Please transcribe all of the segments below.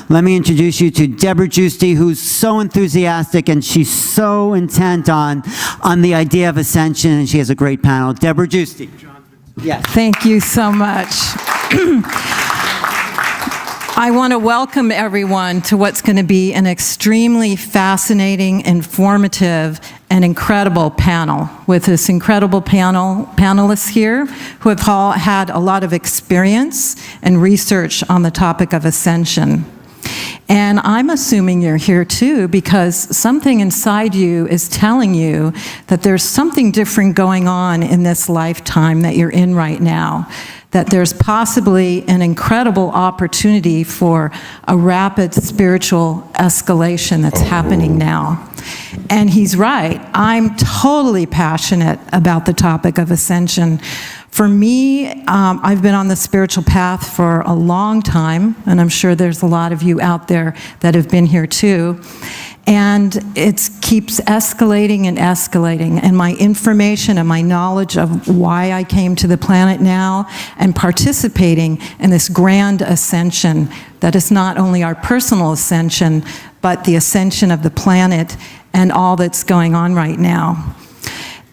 let me introduce you to Debra Giusti, who's so enthusiastic and she's so intent on the idea of Ascension, and she has a great panel. Debra Giusti. Yes. Thank you so much. I want to welcome everyone to what's going to be an extremely fascinating, informative, and incredible panel with this incredible panelists here who have all had a lot of experience and research on the topic of Ascension. And I'm assuming you're here too because something inside you is telling you that there's something different going on in this lifetime that you're in right now, that there's possibly an incredible opportunity for a rapid spiritual escalation that's happening now. And he's right. I'm totally passionate about the topic of Ascension. For me, I've been on the spiritual path for a long time, and I'm sure there's a lot of you out there that have been here too. And it keeps escalating and escalating. And my information and my knowledge of why I came to the planet now and participating in this grand ascension that is not only our personal ascension, but the ascension of the planet and all that's going on right now.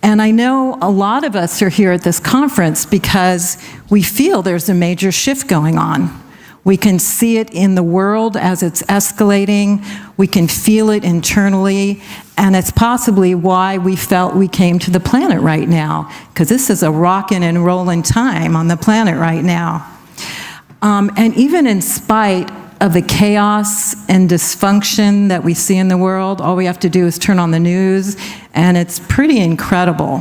And I know a lot of us are here at this conference because we feel there's a major shift going on. We can see it in the world as it's escalating. We can feel it internally. And it's possibly why we felt we came to the planet right now, because this is a rockin' and rollin' time on the planet right now. And even in spite of the chaos and dysfunction that we see in the world, all we have to do is turn on the news, and it's pretty incredible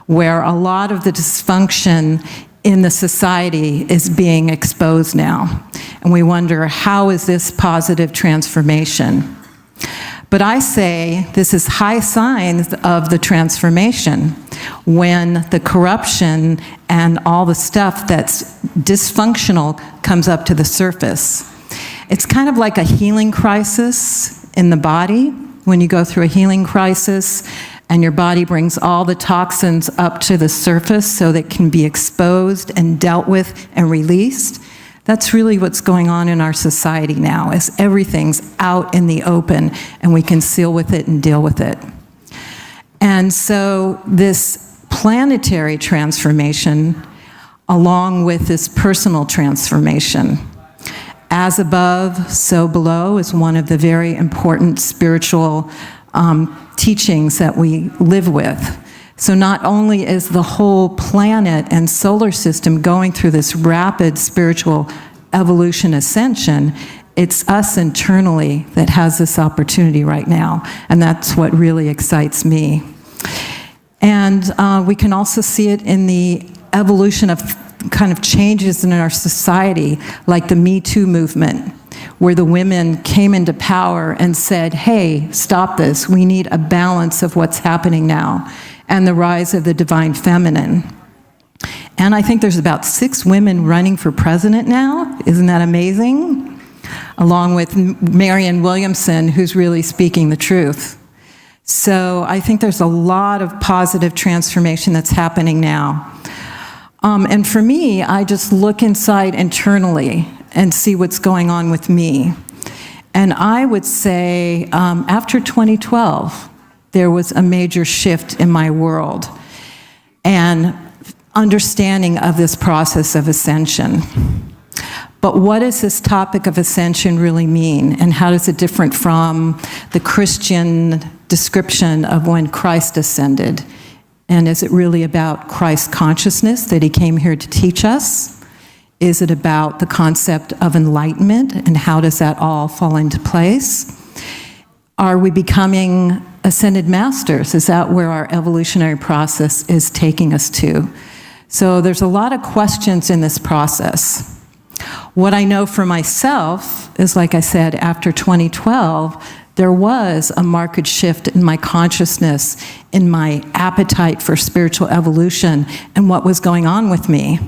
where a lot of the dysfunction in the society is being exposed now. And we wonder, how is this positive transformation? But I say this is high signs of the transformation when the corruption and all the stuff that's dysfunctional comes up to the surface. It's kind of like a healing crisis in the body. When you go through a healing crisis and your body brings all the toxins up to the surface so that it can be exposed and dealt with and released. That's really what's going on in our society now, is everything's out in the open and we can deal with it and deal with it. And so this planetary transformation, along with this personal transformation, as above, so below, is one of the very important spiritual teachings that we live with. So not only is the whole planet and solar system going through this rapid spiritual evolution ascension, it's us internally that has this opportunity right now, and that's what really excites me. And we can also see it in the evolution of kind of changes in our society, like the Me Too movement, where the women came into power and said, hey, stop this, we need a balance of what's happening now, and the rise of the divine feminine. And I think there's about 6 women running for president now. Isn't that amazing? Along with Marianne Williamson, who's really speaking the truth. So I think there's a lot of positive transformation that's happening now. And for me, I just look inside internally and see what's going on with me. And I would say after 2012, there was a major shift in my world and understanding of this process of ascension. But what does this topic of ascension really mean? And how is it different from the Christian description of when Christ ascended? And is it really about Christ consciousness that he came here to teach us? Is it about the concept of enlightenment and how does that all fall into place? Are we becoming ascended masters? Is that where our evolutionary process is taking us to? So there's a lot of questions in this process. What I know for myself is, like I said, after 2012, there was a marked shift in my consciousness, in my appetite for spiritual evolution and what was going on with me.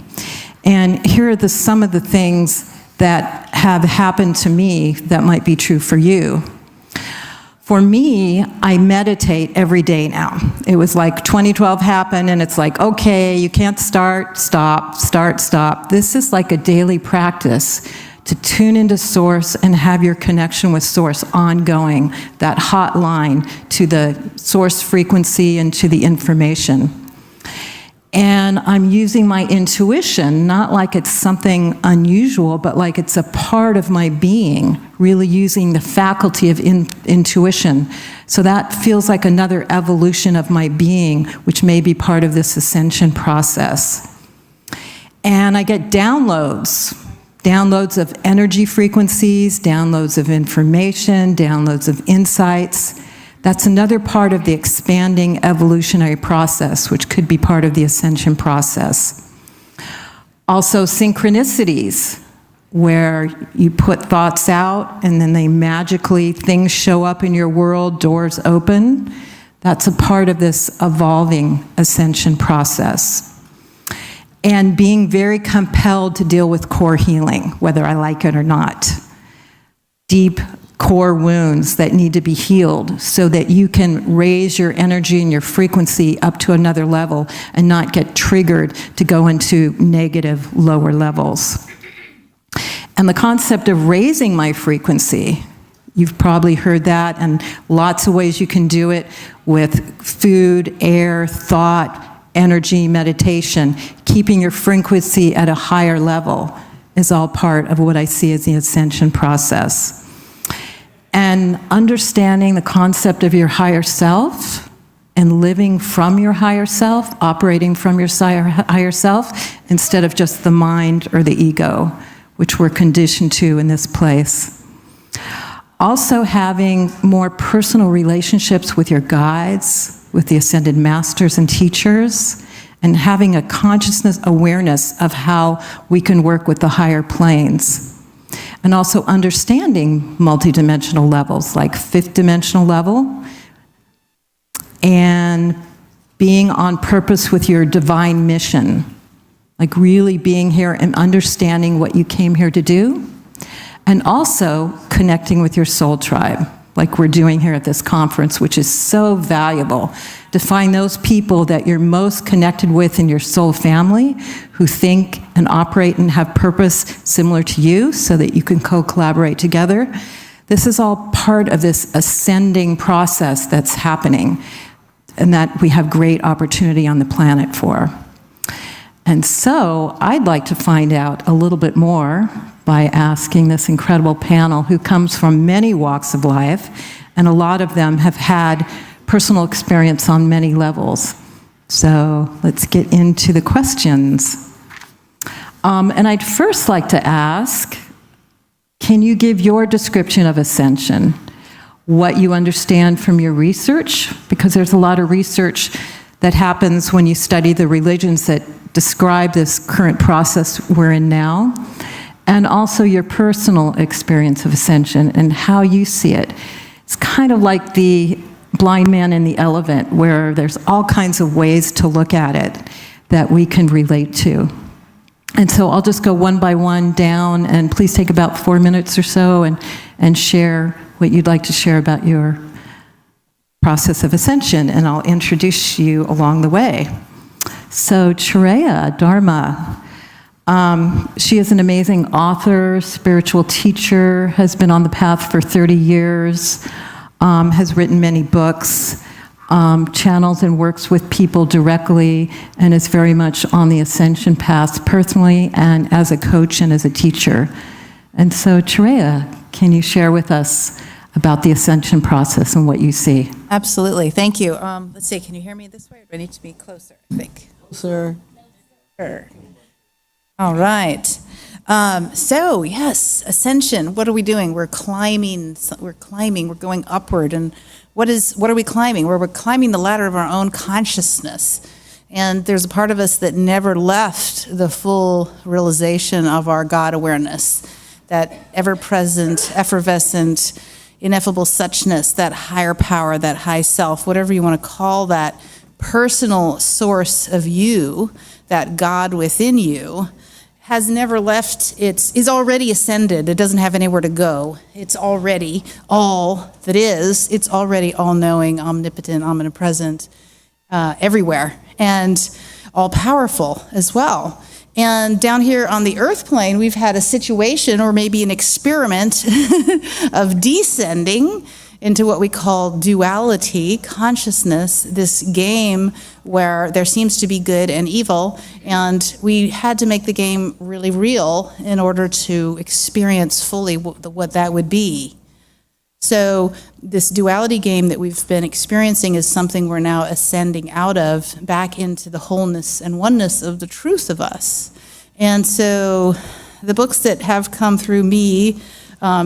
And here are some of the things that have happened to me that might be true for you. For me, I meditate every day now. It was like 2012 happened and it's like, okay, you can't start, stop, start, stop. This is like a daily practice to tune into Source and have your connection with Source ongoing, that hotline to the Source frequency and to the information. And I'm using my intuition, not like it's something unusual, but like it's a part of my being, really using the faculty of intuition. So that feels like another evolution of my being, which may be part of this ascension process. And I get downloads of energy frequencies, downloads of information, downloads of insights. That's another part of the expanding evolutionary process, which could be part of the ascension process. Also, synchronicities, where you put thoughts out and then things show up in your world, doors open. That's a part of this evolving ascension process. And being very compelled to deal with core healing, whether I like it or not. Deep core wounds that need to be healed so that you can raise your energy and your frequency up to another level and not get triggered to go into negative lower levels. And the concept of raising my frequency, you've probably heard that, and lots of ways you can do it with food, air, thought, energy, meditation. Keeping your frequency at a higher level is all part of what I see as the ascension process. And understanding the concept of your higher self and living from your higher self, operating from your higher self, instead of just the mind or the ego, which we're conditioned to in this place. Also having more personal relationships with your guides, with the ascended masters and teachers, and having a consciousness awareness of how we can work with the higher planes. And also understanding multidimensional levels, like fifth dimensional level, and being on purpose with your divine mission, like really being here and understanding what you came here to do, and also connecting with your soul tribe, like we're doing here at this conference, which is so valuable, to find those people that you're most connected with in your soul family, who think and operate and have purpose similar to you, so that you can co-collaborate together. This is all part of this ascending process that's happening, and that we have great opportunity on the planet for. And so I'd like to find out a little bit more by asking this incredible panel, who comes from many walks of life, and a lot of them have had personal experience on many levels. So let's get into the questions. And I'd first like to ask, can you give your description of ascension? What you understand from your research? Because there's a lot of research that happens when you study the religions that describe this current process we're in now. And also your personal experience of ascension and how you see it. It's kind of like the blind man in the elephant, where there's all kinds of ways to look at it that we can relate to. And so I'll just go one by one down, and please take about 4 minutes or so and share what you'd like to share about your process of ascension, and I'll introduce you along the way. So Chiraya Dharma, she is an amazing author, spiritual teacher, has been on the path for 30 years, has written many books, channels and works with people directly, and is very much on the ascension path personally and as a coach and as a teacher. And so Chiraya, can you share with us about the ascension process and what you see? Absolutely, thank you. Let's see, can you hear me this way, or do I need to be closer, I think? Closer. Sure. All right. So yes, ascension. What are we doing? We're climbing. We're going upward. And what are we climbing? We're climbing the ladder of our own consciousness. And there's a part of us that never left the full realization of our God awareness, that ever-present, effervescent, ineffable suchness, that higher power, that high self, whatever you want to call that personal source of you, that God within you, has never left, is already ascended. It doesn't have anywhere to go. It's already all that is. It's already all-knowing, omnipotent, omnipresent, everywhere, and all-powerful as well. And down here on the earth plane, we've had a situation or maybe an experiment of descending into what we call duality, consciousness, this game where there seems to be good and evil. And we had to make the game really real in order to experience fully what that would be. So this duality game that we've been experiencing is something we're now ascending out of back into the wholeness and oneness of the truth of us. And so the books that have come through me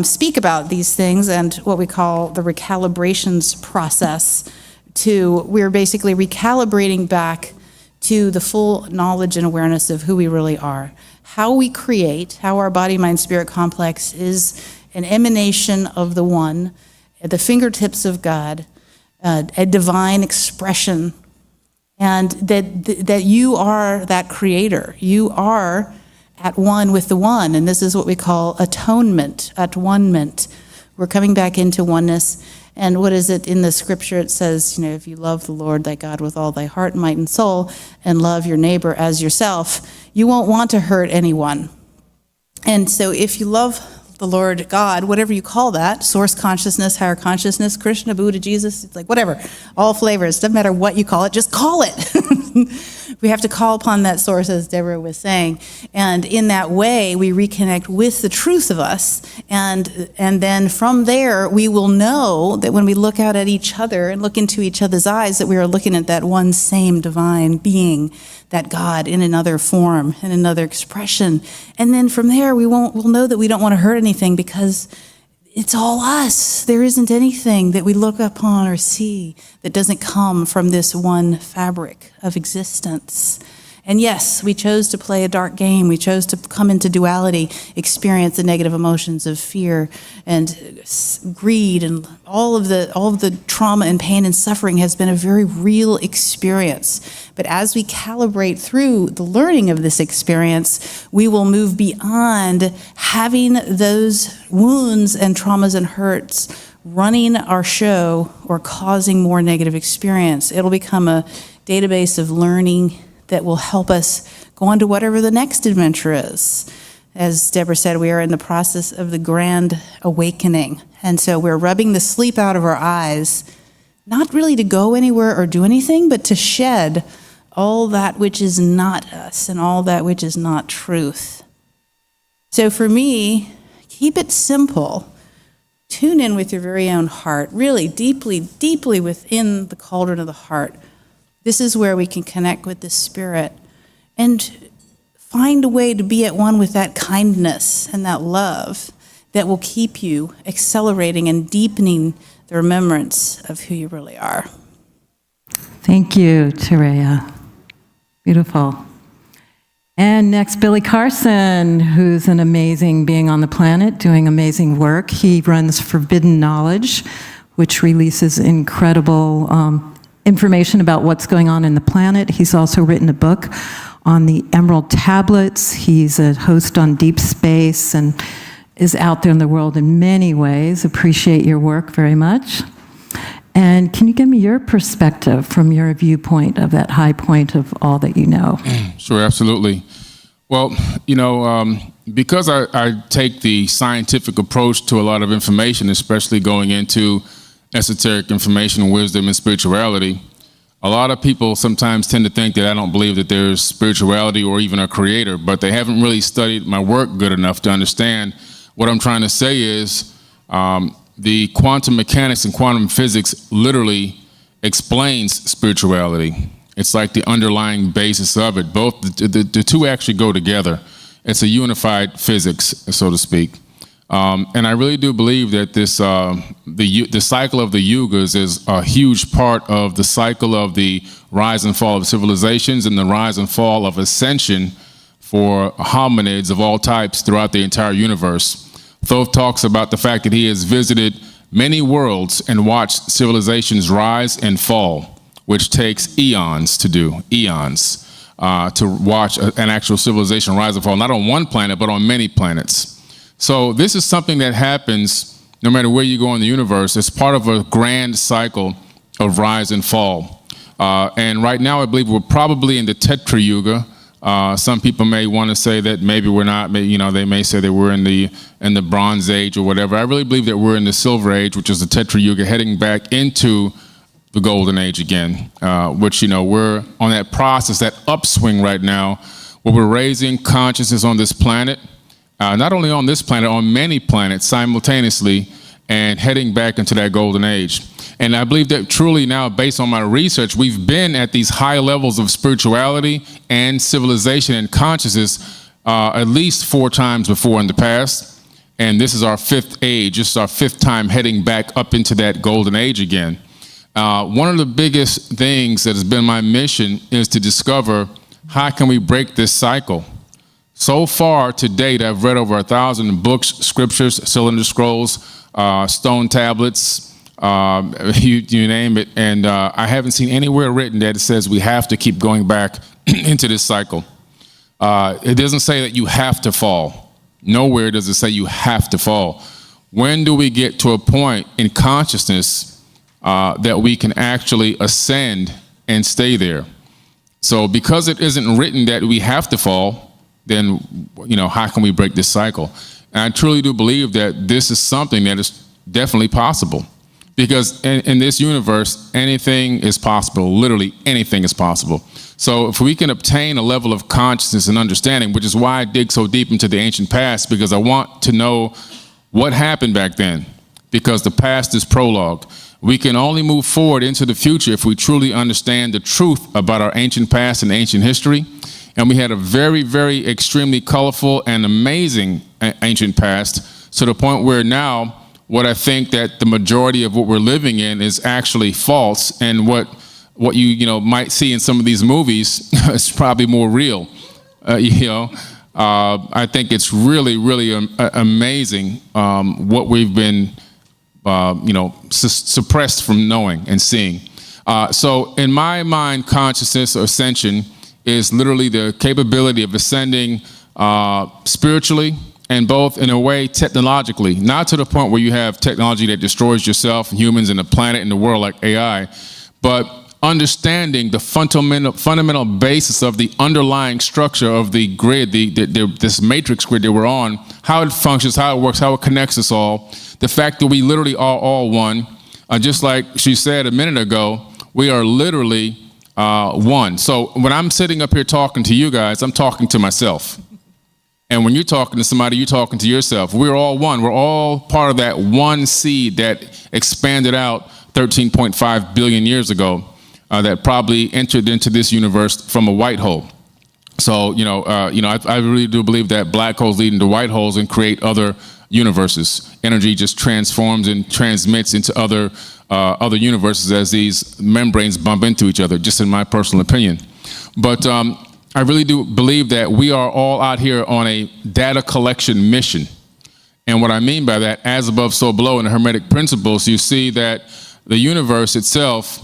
speak about these things and what we call the recalibrations process. We're basically recalibrating back to the full knowledge and awareness of who we really are. How we create, how our body, mind, spirit complex is an emanation of the one, at the fingertips of God, a divine expression, and that you are that creator. You are at one with the one, and this is what we call atonement, at-one-ment. We're coming back into oneness, and what is it in the scripture? It says, if you love the Lord thy God with all thy heart, might, and soul, and love your neighbor as yourself, you won't want to hurt anyone. And so if you love the Lord God, whatever you call that, source consciousness, higher consciousness, Krishna, Buddha, Jesus, it's like whatever, all flavors, doesn't matter what you call it, just call it. We have to call upon that source, as Debra was saying, and in that way we reconnect with the truth of us, and then from there we will know that when we look out at each other and look into each other's eyes, that we are looking at that one same divine being, that God in another form, in another expression. And then from there, we'll know that we don't want to hurt anything because it's all us. There isn't anything that we look upon or see that doesn't come from this one fabric of existence. And yes, we chose to play a dark game. We chose to come into duality, experience the negative emotions of fear and greed, and all of the trauma and pain and suffering has been a very real experience. But as we calibrate through the learning of this experience, we will move beyond having those wounds and traumas and hurts running our show or causing more negative experience. It'll become a database of learning that will help us go on to whatever the next adventure is. As Debra said, we are in the process of the grand awakening. And so we're rubbing the sleep out of our eyes, not really to go anywhere or do anything, but to shed all that which is not us and all that which is not truth. So for me, keep it simple. Tune in with your very own heart, really deeply, deeply within the cauldron of the heart. This is where we can connect with the Spirit and find a way to be at one with that kindness and that love that will keep you accelerating and deepening the remembrance of who you really are. Thank you, Chiraya. Beautiful. And next, Billy Carson, who's an amazing being on the planet, doing amazing work. He runs Forbidden Knowledge, which releases incredible information about what's going on in the planet. He's also written a book on the Emerald Tablets. He's a host on Deep Space and is out there in the world in many ways. Appreciate your work very much. And can you give me your perspective from your viewpoint of that high point of all that you know? Sure, absolutely. Well, because I take the scientific approach to a lot of information, especially going into esoteric information, wisdom, and spirituality, a lot of people sometimes tend to think that I don't believe that there's spirituality or even a creator, but they haven't really studied my work good enough to understand. What I'm trying to say is the quantum mechanics and quantum physics literally explains spirituality. It's like the underlying basis of it. Both the two actually go together. It's a unified physics, so to speak. And I really do believe that this the cycle of the yugas is a huge part of the cycle of the rise and fall of civilizations and the rise and fall of ascension for hominids of all types throughout the entire universe. Thoth talks about the fact that he has visited many worlds and watched civilizations rise and fall, which takes eons to do, to watch an actual civilization rise and fall, not on one planet, but on many planets. So this is something that happens no matter where you go in the universe. It's part of a grand cycle of rise and fall. And right now, I believe we're probably in the Tetra Yuga, Some people may want to say that maybe we're not. They may say that we're in the Bronze Age or whatever. I really believe that we're in the Silver Age, which is the Tetra Yuga, heading back into the Golden Age again. Which we're on that process, that upswing right now, where we're raising consciousness on this planet, not only on this planet, on many planets simultaneously, and heading back into that Golden Age. And I believe that truly now, based on my research, we've been at these high levels of spirituality and civilization and consciousness at least 4 times before in the past. And this is our 5th age. This is our 5th time heading back up into that Golden Age again. One of the biggest things that has been my mission is to discover how can we break this cycle. So far to date, I've read over 1,000 books, scriptures, cylinder scrolls, stone tablets, you name it, and I haven't seen anywhere written that it says we have to keep going back into this cycle. It doesn't say that you have to fall. Nowhere does it say you have to fall. When do we get to a point in consciousness that we can actually ascend and stay there? So because it isn't written that we have to fall, then how can we break this cycle? And I truly do believe that this is something that is definitely possible. Because in this universe, anything is possible. Literally anything is possible. So if we can obtain a level of consciousness and understanding, which is why I dig so deep into the ancient past, because I want to know what happened back then. Because the past is prologue. We can only move forward into the future if we truly understand the truth about our ancient past and ancient history. And we had a very, very extremely colorful and amazing ancient past, to the point where now what I think that the majority of what we're living in is actually false, and what you might see in some of these movies is probably more real. I think it's really, really amazing what we've been suppressed from knowing and seeing. So in my mind, consciousness or ascension is literally the capability of ascending spiritually, and both in a way technologically, not to the point where you have technology that destroys yourself and humans and the planet and the world like AI, but understanding the fundamental basis of the underlying structure of the grid, this matrix grid that we're on, how it functions, how it works, how it connects us all, the fact that we literally are all one. Just like she said a minute ago, we are literally one. So when I'm sitting up here talking to you guys, I'm talking to myself. And when you're talking to somebody, you're talking to yourself. We're all one. We're all part of that one seed that expanded out 13.5 billion years ago, that probably entered into this universe from a white hole. So, I really do believe that black holes lead into white holes and create other universes. Energy just transforms and transmits into other universes as these membranes bump into each other, just in my personal opinion. But I really do believe that we are all out here on a data collection mission. And what I mean by that, as above, so below, in the Hermetic principles, you see that the universe itself,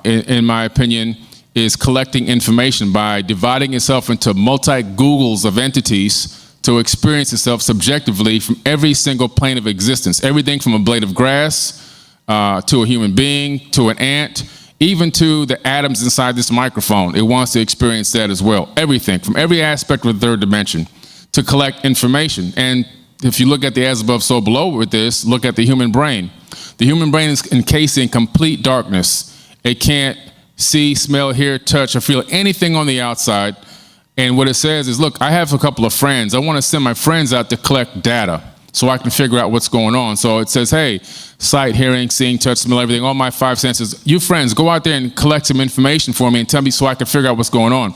in my opinion, is collecting information by dividing itself into multi-Googles of entities to experience itself subjectively from every single plane of existence. Everything from a blade of grass to a human being, to an ant, even to the atoms inside this microphone. It wants to experience that as well. Everything, from every aspect of the third dimension, to collect information. And if you look at the as above, so below with this, look at the human brain. The human brain is encased in complete darkness. It can't see, smell, hear, touch, or feel anything on the outside. And what it says is, look, I have a couple of friends. I want to send my friends out to collect data so I can figure out what's going on. So it says, hey, sight, hearing, seeing, touch, smell, everything, all my 5 senses. You friends, go out there and collect some information for me and tell me so I can figure out what's going on.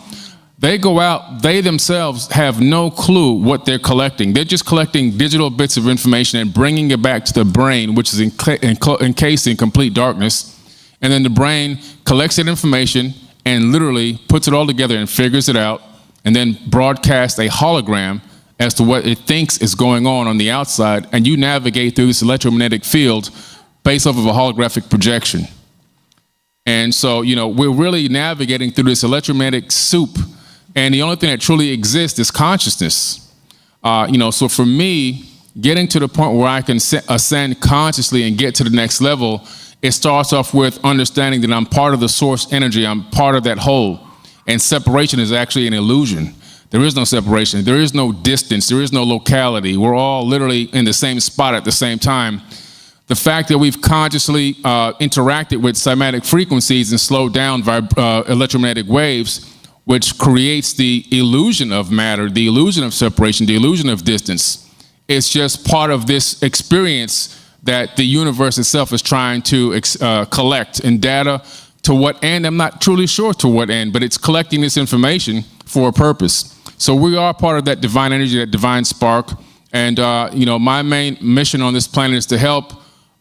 They go out, they themselves have no clue what they're collecting. They're just collecting digital bits of information and bringing it back to the brain, which is encased in complete darkness. And then the brain collects that information and literally puts it all together and figures it out, and then broadcasts a hologram as to what it thinks is going on the outside, and you navigate through this electromagnetic field based off of a holographic projection. And so, we're really navigating through this electromagnetic soup, and the only thing that truly exists is consciousness. So for me, getting to the point where I can ascend consciously and get to the next level, it starts off with understanding that I'm part of the source energy, I'm part of that whole. And separation is actually an illusion. There is no separation. There is no distance. There is no locality. We're all literally in the same spot at the same time. The fact that we've consciously interacted with cymatic frequencies and slowed down electromagnetic waves, which creates the illusion of matter, the illusion of separation, the illusion of distance. It's just part of this experience that the universe itself is trying to collect in data. To what end? I'm not truly sure to what end, but it's collecting this information for a purpose. So we are part of that divine energy, that divine spark. And, my main mission on this planet is to help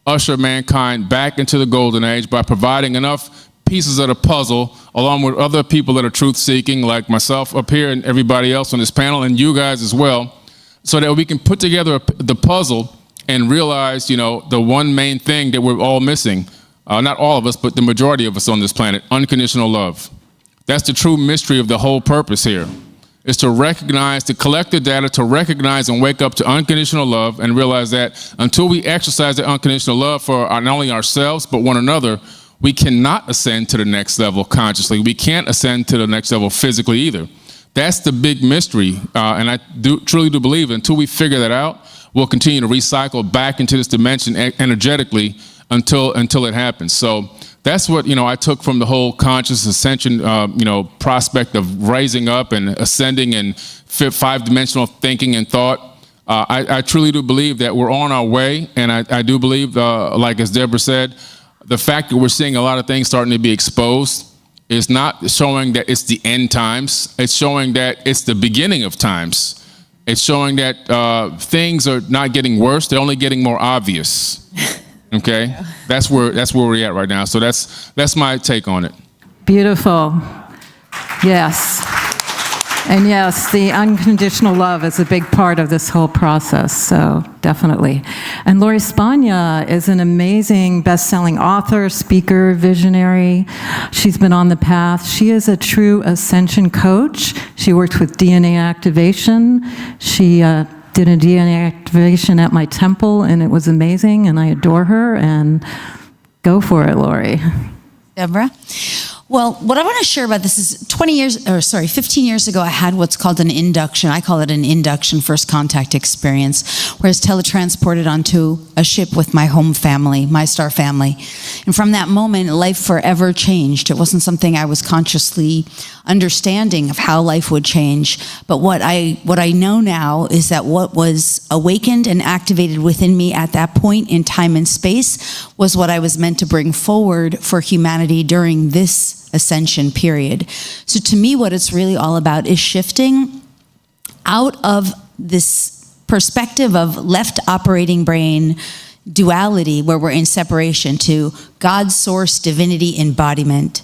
usher mankind back into the golden age by providing enough pieces of the puzzle, along with other people that are truth-seeking, like myself up here and everybody else on this panel, and you guys as well, so that we can put together the puzzle and realize, the one main thing that we're all missing. Not all of us, but the majority of us on this planet, unconditional love. That's the true mystery of the whole purpose here, is to recognize, to collect the data, to recognize and wake up to unconditional love and realize that until we exercise that unconditional love for not only ourselves, but one another, we cannot ascend to the next level consciously. We can't ascend to the next level physically either. That's the big mystery, and I truly do believe until we figure that out, we'll continue to recycle back into this dimension energetically until it happens. So that's what I took from the whole conscious ascension, prospect of rising up and ascending and five-dimensional thinking and thought. I truly do believe that we're on our way, and I do believe, like as Debra said, the fact that we're seeing a lot of things starting to be exposed is not showing that it's the end times. It's showing that it's the beginning of times. It's showing that things are not getting worse; they're only getting more obvious. Okay, that's where we're at right now. So that's my take on it. Beautiful. Yes. And yes, the unconditional love is a big part of this whole process, so definitely. And Lori Spagna is an amazing best-selling author, speaker, visionary. She's been on the path. She is a true ascension coach. She worked with DNA activation. She did a DNA activation at my temple, and it was amazing, and I adore her. And go for it, Lori. Debra? Well, what I want to share about this is 15 years ago, I had what's called an induction. I call it an induction first contact experience, where I was teletransported onto a ship with my home family, my star family. And from that moment, life forever changed. It wasn't something I was consciously understanding of how life would change. But what I know now is that what was awakened and activated within me at that point in time and space was what I was meant to bring forward for humanity during this ascension period. So to me, what it's really all about is shifting out of this perspective of left operating brain duality, where we're in separation, to God, source, divinity, embodiment.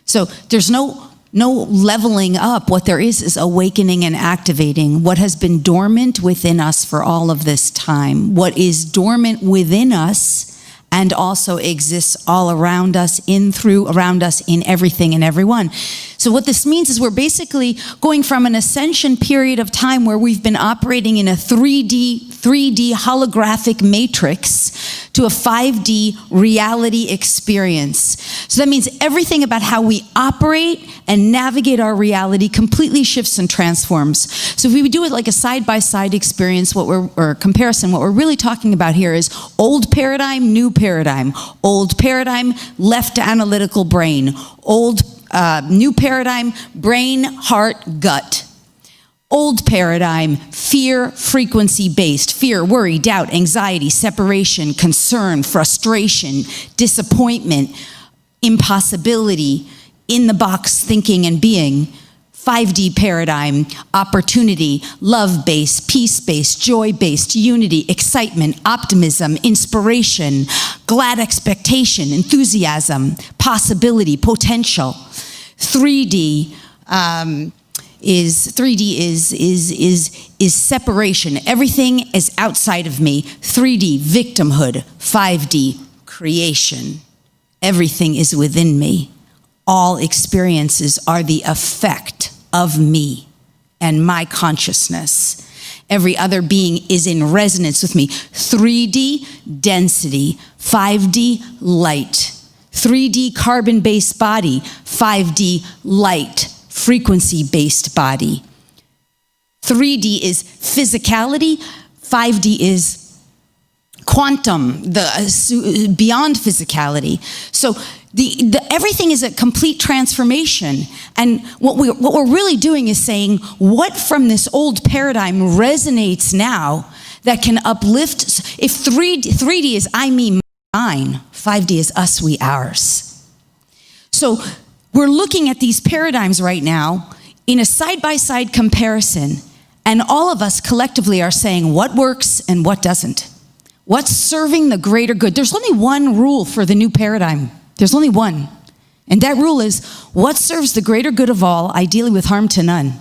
So there's no leveling up. What there is awakening and activating what has been dormant within us for all of this time. What is dormant within us and also exists all around us, around us, in everything and everyone. So what this means is we're basically going from an ascension period of time where we've been operating in a 3D holographic matrix to a 5D reality experience. So that means everything about how we operate and navigate our reality completely shifts and transforms. So if we would do it like a side-by-side experience, or comparison, what we're really talking about here is old paradigm, new paradigm. Old paradigm, left analytical brain. New paradigm, brain, heart, gut. Old paradigm, fear, frequency-based. Fear, worry, doubt, anxiety, separation, concern, frustration, disappointment, impossibility, in-the-box thinking and being. 5D paradigm, opportunity, love-based, peace-based, joy-based, unity, excitement, optimism, inspiration, glad expectation, enthusiasm, possibility, potential. 3D is separation. Everything is outside of me. 3D, victimhood. 5D, creation. Everything is within me. All experiences are the effect of me and my consciousness. Every other being is in resonance with me. 3D, density. 5D, light. 3D, carbon-based body. 5D, light. frequency-based body. 3D is physicality, 5D is quantum, beyond physicality. So everything is a complete transformation. And what we're really doing is saying, what from this old paradigm resonates now that can uplift? If 3D is I, me, mine, 5D is us, we, ours. So we're looking at these paradigms right now in a side-by-side comparison, and all of us collectively are saying what works and what doesn't. What's serving the greater good? There's only one rule for the new paradigm. There's only one. And that rule is, what serves the greater good of all, ideally with harm to none?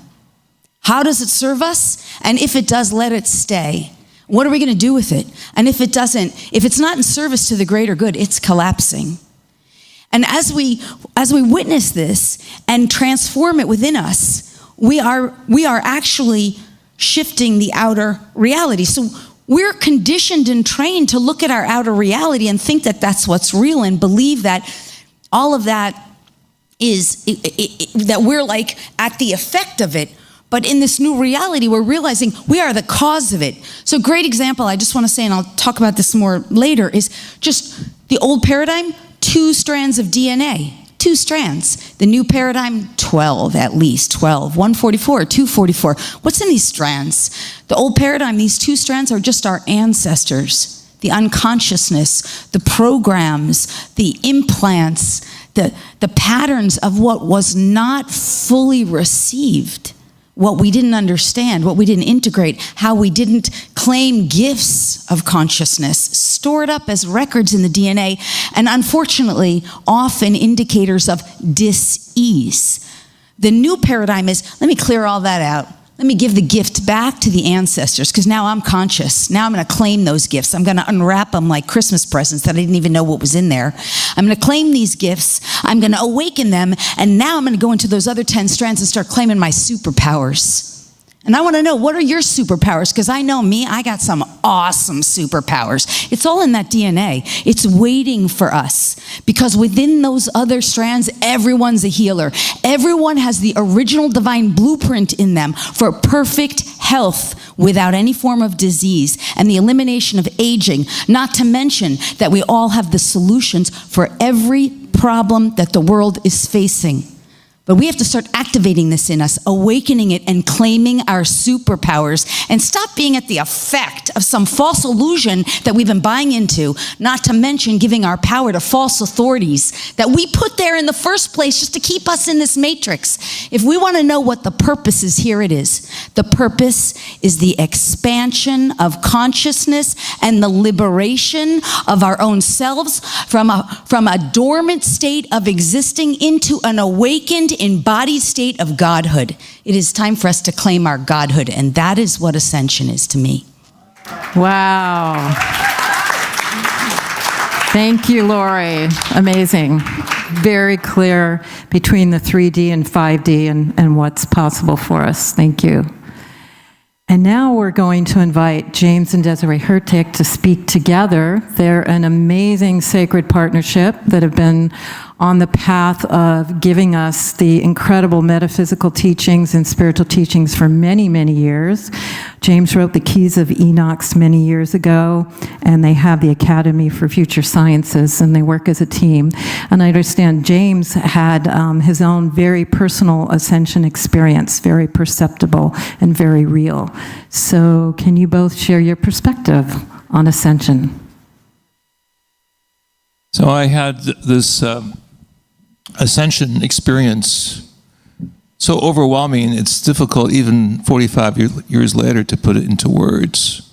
How does it serve us? And if it does, let it stay. What are we going to do with it? And if it doesn't, if it's not in service to the greater good, it's collapsing. And as we witness this and transform it within us, we are actually shifting the outer reality. So we're conditioned and trained to look at our outer reality and think that that's what's real and believe that all of that is, that we're like at the effect of it. But in this new reality, we're realizing we are the cause of it. So a great example, I just want to say, and I'll talk about this more later, is just the old paradigm, 2 strands of DNA. 2 strands. The new paradigm, 12 at least, 12, 144, 244. What's in these strands? The old paradigm, these 2 strands are just our ancestors, the unconsciousness, the programs, the implants, the patterns of what was not fully received, what we didn't understand, what we didn't integrate, how we didn't claim gifts of consciousness, stored up as records in the DNA, and unfortunately, often indicators of dis-ease. The new paradigm is, let me clear all that out. Let me give the gift back to the ancestors, because now I'm conscious. Now I'm going to claim those gifts. I'm going to unwrap them like Christmas presents that I didn't even know what was in there. I'm going to claim these gifts. I'm going to awaken them. And now I'm going to go into those other 10 strands and start claiming my superpowers. And I want to know, what are your superpowers? Because I know me, I got some awesome superpowers. It's all in that DNA. It's waiting for us. Because within those other strands, everyone's a healer. Everyone has the original divine blueprint in them for perfect health without any form of disease and the elimination of aging. Not to mention that we all have the solutions for every problem that the world is facing. But we have to start activating this in us, awakening it and claiming our superpowers, and stop being at the effect of some false illusion that we've been buying into, not to mention giving our power to false authorities that we put there in the first place just to keep us in this matrix. If we want to know what the purpose is, here it is. The purpose is the expansion of consciousness and the liberation of our own selves from a dormant state of existing into an awakened, embodied state of godhood. It is time for us to claim our godhood, and that is what Ascension is to me. Wow. Thank you, Lori. Amazing. Very clear between the 3D and 5D and what's possible for us. Thank you. And now we're going to invite James and Desiree Hurtak to speak together. They're an amazing sacred partnership that have been on the path of giving us the incredible metaphysical teachings and spiritual teachings for many, many years. James wrote the Keys of Enoch many years ago, and they have the Academy for Future Sciences, and they work as a team. And I understand James had his own very personal ascension experience, very perceptible and very real. So can you both share your perspective on ascension? So I had this ascension experience so overwhelming, it's difficult even 45 years later to put it into words.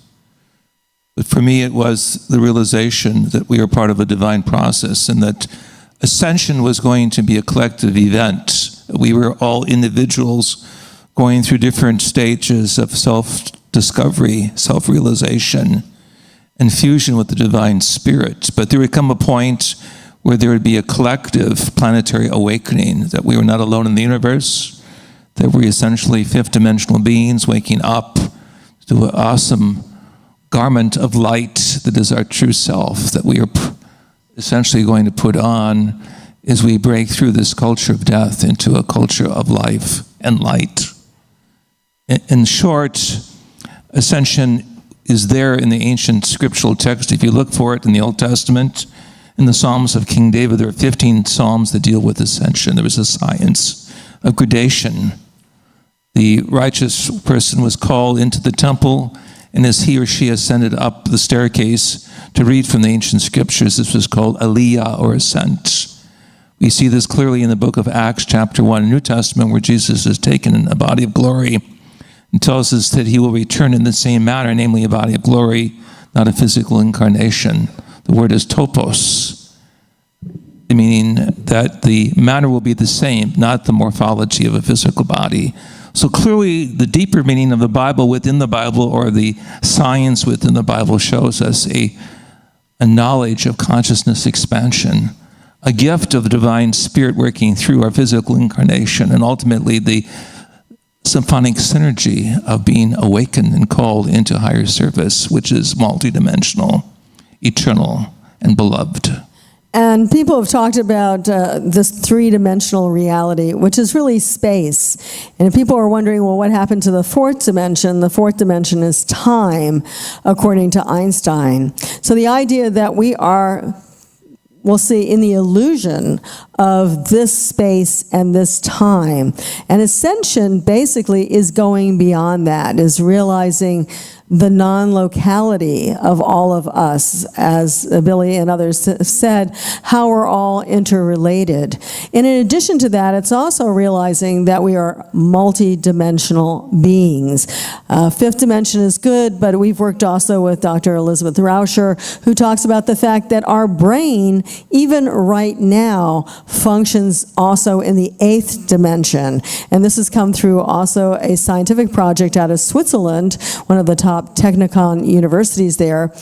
But for me, it was the realization that we are part of a divine process and that ascension was going to be a collective event. We were all individuals going through different stages of self-discovery, self-realization, and fusion with the divine spirit. But there would come a point where there would be a collective planetary awakening, that we were not alone in the universe, that we're essentially fifth-dimensional beings waking up to an awesome garment of light that is our true self, that we are essentially going to put on as we break through this culture of death into a culture of life and light. In short, ascension is there in the ancient scriptural text. If you look for it in the Old Testament, in the Psalms of King David, there are 15 Psalms that deal with ascension. There was a science of gradation. The righteous person was called into the temple, and as he or she ascended up the staircase to read from the ancient scriptures, this was called aliyah, or ascent. We see this clearly in the book of Acts, chapter 1, in the New Testament, where Jesus is taken in a body of glory and tells us that he will return in the same manner, namely a body of glory, not a physical incarnation. The word is topos, meaning that the matter will be the same, not the morphology of a physical body. So clearly, the deeper meaning of the Bible within the Bible, or the science within the Bible, shows us a knowledge of consciousness expansion, a gift of the divine spirit working through our physical incarnation, and ultimately the symphonic synergy of being awakened and called into higher service, which is multidimensional, eternal, and beloved. And people have talked about this three-dimensional reality, which is really space. And if people are wondering, well, what happened to the fourth dimension? The fourth dimension is time, according to Einstein. So the idea that we are, we'll see, in the illusion of this space and this time. And ascension basically is going beyond that, is realizing the non-locality of all of us, as Billy and others said, how we're all interrelated. And in addition to that, it's also realizing that we are multi-dimensional beings. Fifth dimension is good, but we've worked also with Dr. Elizabeth Rauscher, who talks about the fact that our brain, even right now, functions also in the eighth dimension. And this has come through also a scientific project out of Switzerland, one of the top Technikon universities there,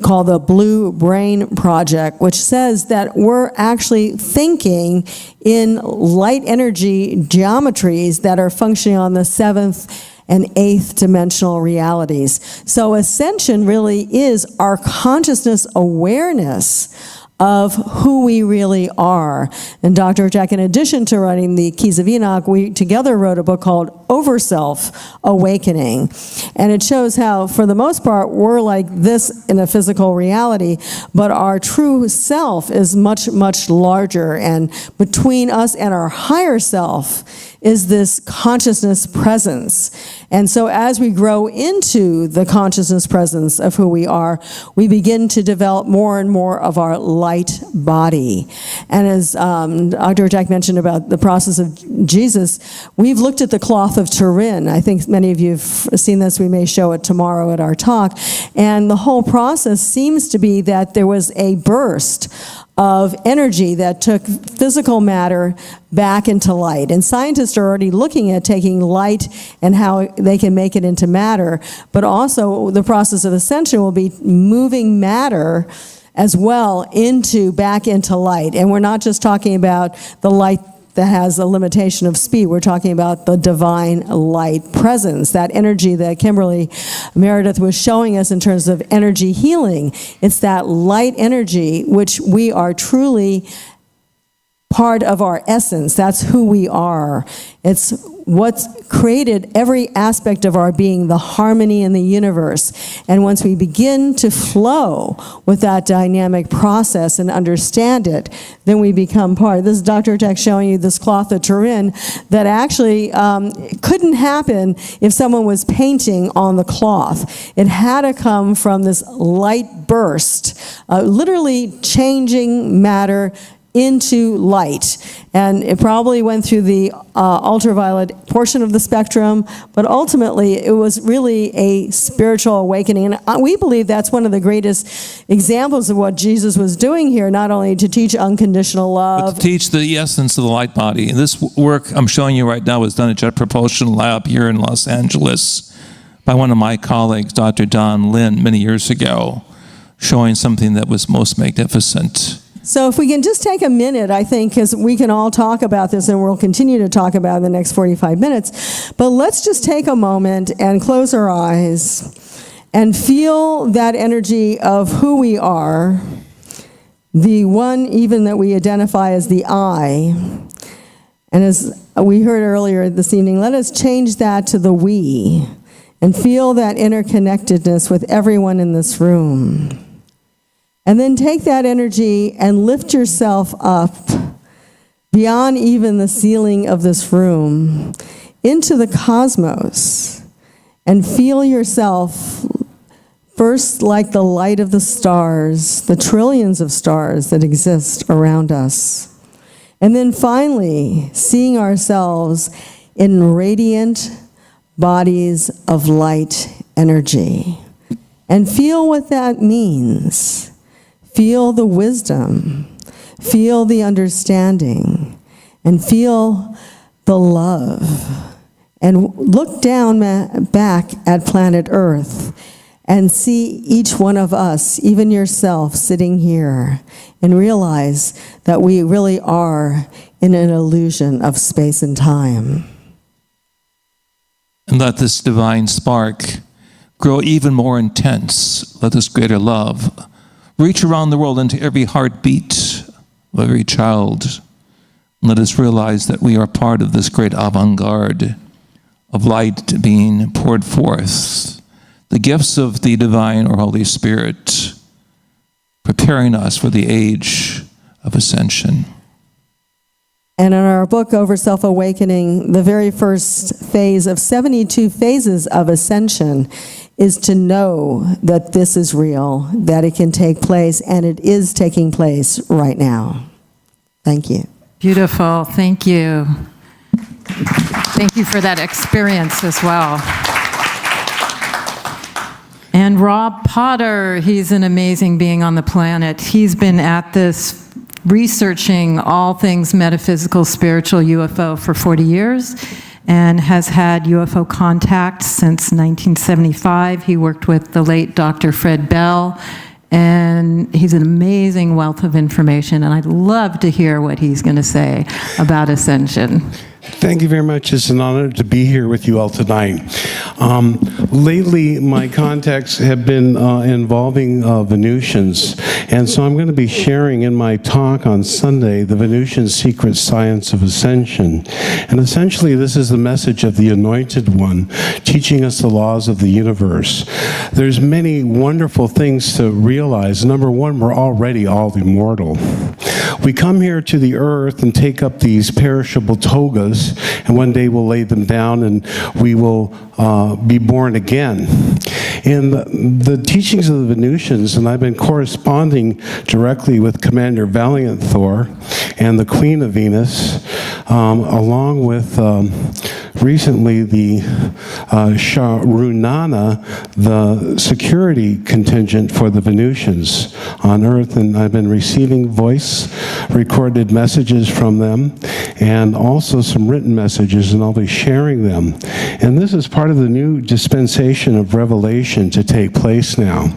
called the Blue Brain Project, which says that we're actually thinking in light energy geometries that are functioning on the seventh and eighth dimensional realities. So ascension really is our consciousness awareness of who we really are. And Dr. Hurtak, in addition to writing the Keys of Enoch, we together wrote a book called Overself Awakening. And it shows how, for the most part, we're like this in a physical reality, but our true self is much, much larger. And between us and our higher self is this consciousness presence. And so as we grow into the consciousness presence of who we are, we begin to develop more and more of our light body. And as Dr. Hurtak mentioned about the process of Jesus, we've looked at the cloth of Turin. I think many of you have seen this. We may show it tomorrow at our talk. And the whole process seems to be that there was a burst of energy that took physical matter back into light. And scientists are already looking at taking light and how they can make it into matter, but also the process of ascension will be moving matter as well back into light. And we're not just talking about the light that has a limitation of speed. We're talking about the divine light presence, that energy that Kimberly Meredith was showing us in terms of energy healing. It's that light energy which we are truly part of our essence. That's who we are. It's what's created every aspect of our being, the harmony in the universe. And once we begin to flow with that dynamic process and understand it, then we become part. This is Dr. Hurtak showing you this cloth of Turin that actually couldn't happen if someone was painting on the cloth. It had to come from this light burst, literally changing matter into light. And it probably went through the ultraviolet portion of the spectrum, but ultimately it was really a spiritual awakening. And we believe that's one of the greatest examples of what Jesus was doing here, not only to teach unconditional love, but to teach the essence of the light body. And this work I'm showing you right now was done at Jet Propulsion Lab here in Los Angeles by one of my colleagues, Dr. Don Lin, many years ago, showing something that was most magnificent. So if we can just take a minute, I think, because we can all talk about this and we'll continue to talk about it in the next 45 minutes, but let's just take a moment and close our eyes and feel that energy of who we are the one even that we identify as the I. And as we heard earlier this evening, let us change that to the we and feel that interconnectedness with everyone in this room. And then take that energy and lift yourself up beyond even the ceiling of this room into the cosmos and feel yourself first like the light of the stars, the trillions of stars that exist around us. And then finally, seeing ourselves in radiant bodies of light energy. And feel what that means. Feel the wisdom. Feel the understanding. And feel the love. And look down back at planet Earth and see each one of us, even yourself, sitting here, and realize that we really are in an illusion of space and time. And let this divine spark grow even more intense. Let this greater love reach around the world into every heartbeat of every child. Let us realize that we are part of this great avant-garde of light being poured forth. The gifts of the divine or Holy Spirit, preparing us for the age of ascension. And in our book, Over Self-Awakening, the very first phase of 72 phases of ascension is to know that this is real, that it can take place, and it is taking place right now. Thank you. Beautiful. Thank you. Thank you for that experience as well. And Rob Potter, he's an amazing being on the planet. He's been at this researching all things metaphysical, spiritual, UFO for 40 years and has had UFO contact since 1975. He worked with the late Dr. Fred Bell, and he's an amazing wealth of information, and I'd love to hear what he's going to say about Ascension. Thank you very much. It's an honor to be here with you all tonight. Lately, my contacts have been involving Venusians, and so I'm going to be sharing in my talk on Sunday the Venusian secret science of ascension. And essentially, this is the message of the Anointed One, teaching us the laws of the universe. There's many wonderful things to realize. Number one, we're already all immortal. We come here to the earth and take up these perishable togas, and one day we'll lay them down and we will be born again. In the teachings of the Venusians, and I've been corresponding directly with Commander Valiant Thor and the Queen of Venus, along with recently the Runana, the security contingent for the Venusians on Earth, and I've been receiving voice-recorded messages from them and also some written messages, and I'll be sharing them. And this is part of the new dispensation of revelation to take place now.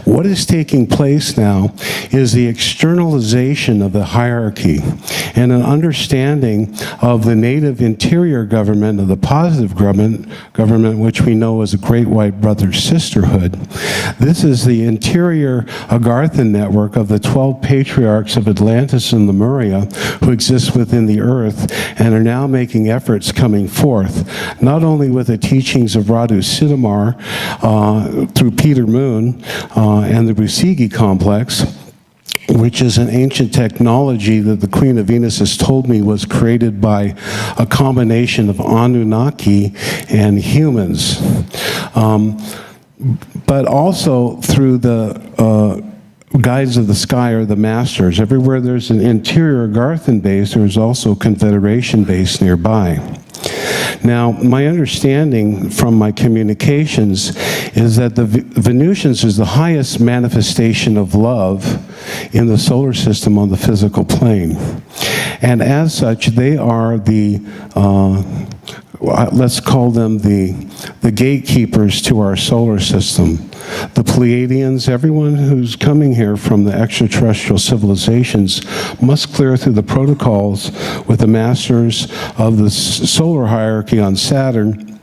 What is taking place now is the externalization of the hierarchy and an understanding of the native interior government, of the positive government, which we know as a Great White Brother Sisterhood. This is the interior Agarthan network of the 12 patriarchs of Atlantis and Lemuria who exist within the earth and are now making efforts coming forth, not only with the teachings of Radu Sidamar through Peter Moon and the Rusigi complex, which is an ancient technology that the Queen of Venus has told me was created by a combination of Anunnaki and humans. But also through the guides of the sky or the masters. Everywhere there's an interior Agarthan base, there's also a Confederation base nearby. Now, my understanding from my communications is that the Venusians is the highest manifestation of love in the solar system on the physical plane. And as such, they are the, let's call them the gatekeepers to our solar system. The Pleiadians, everyone who's coming here from the extraterrestrial civilizations must clear through the protocols with the masters of the solar hierarchy on Saturn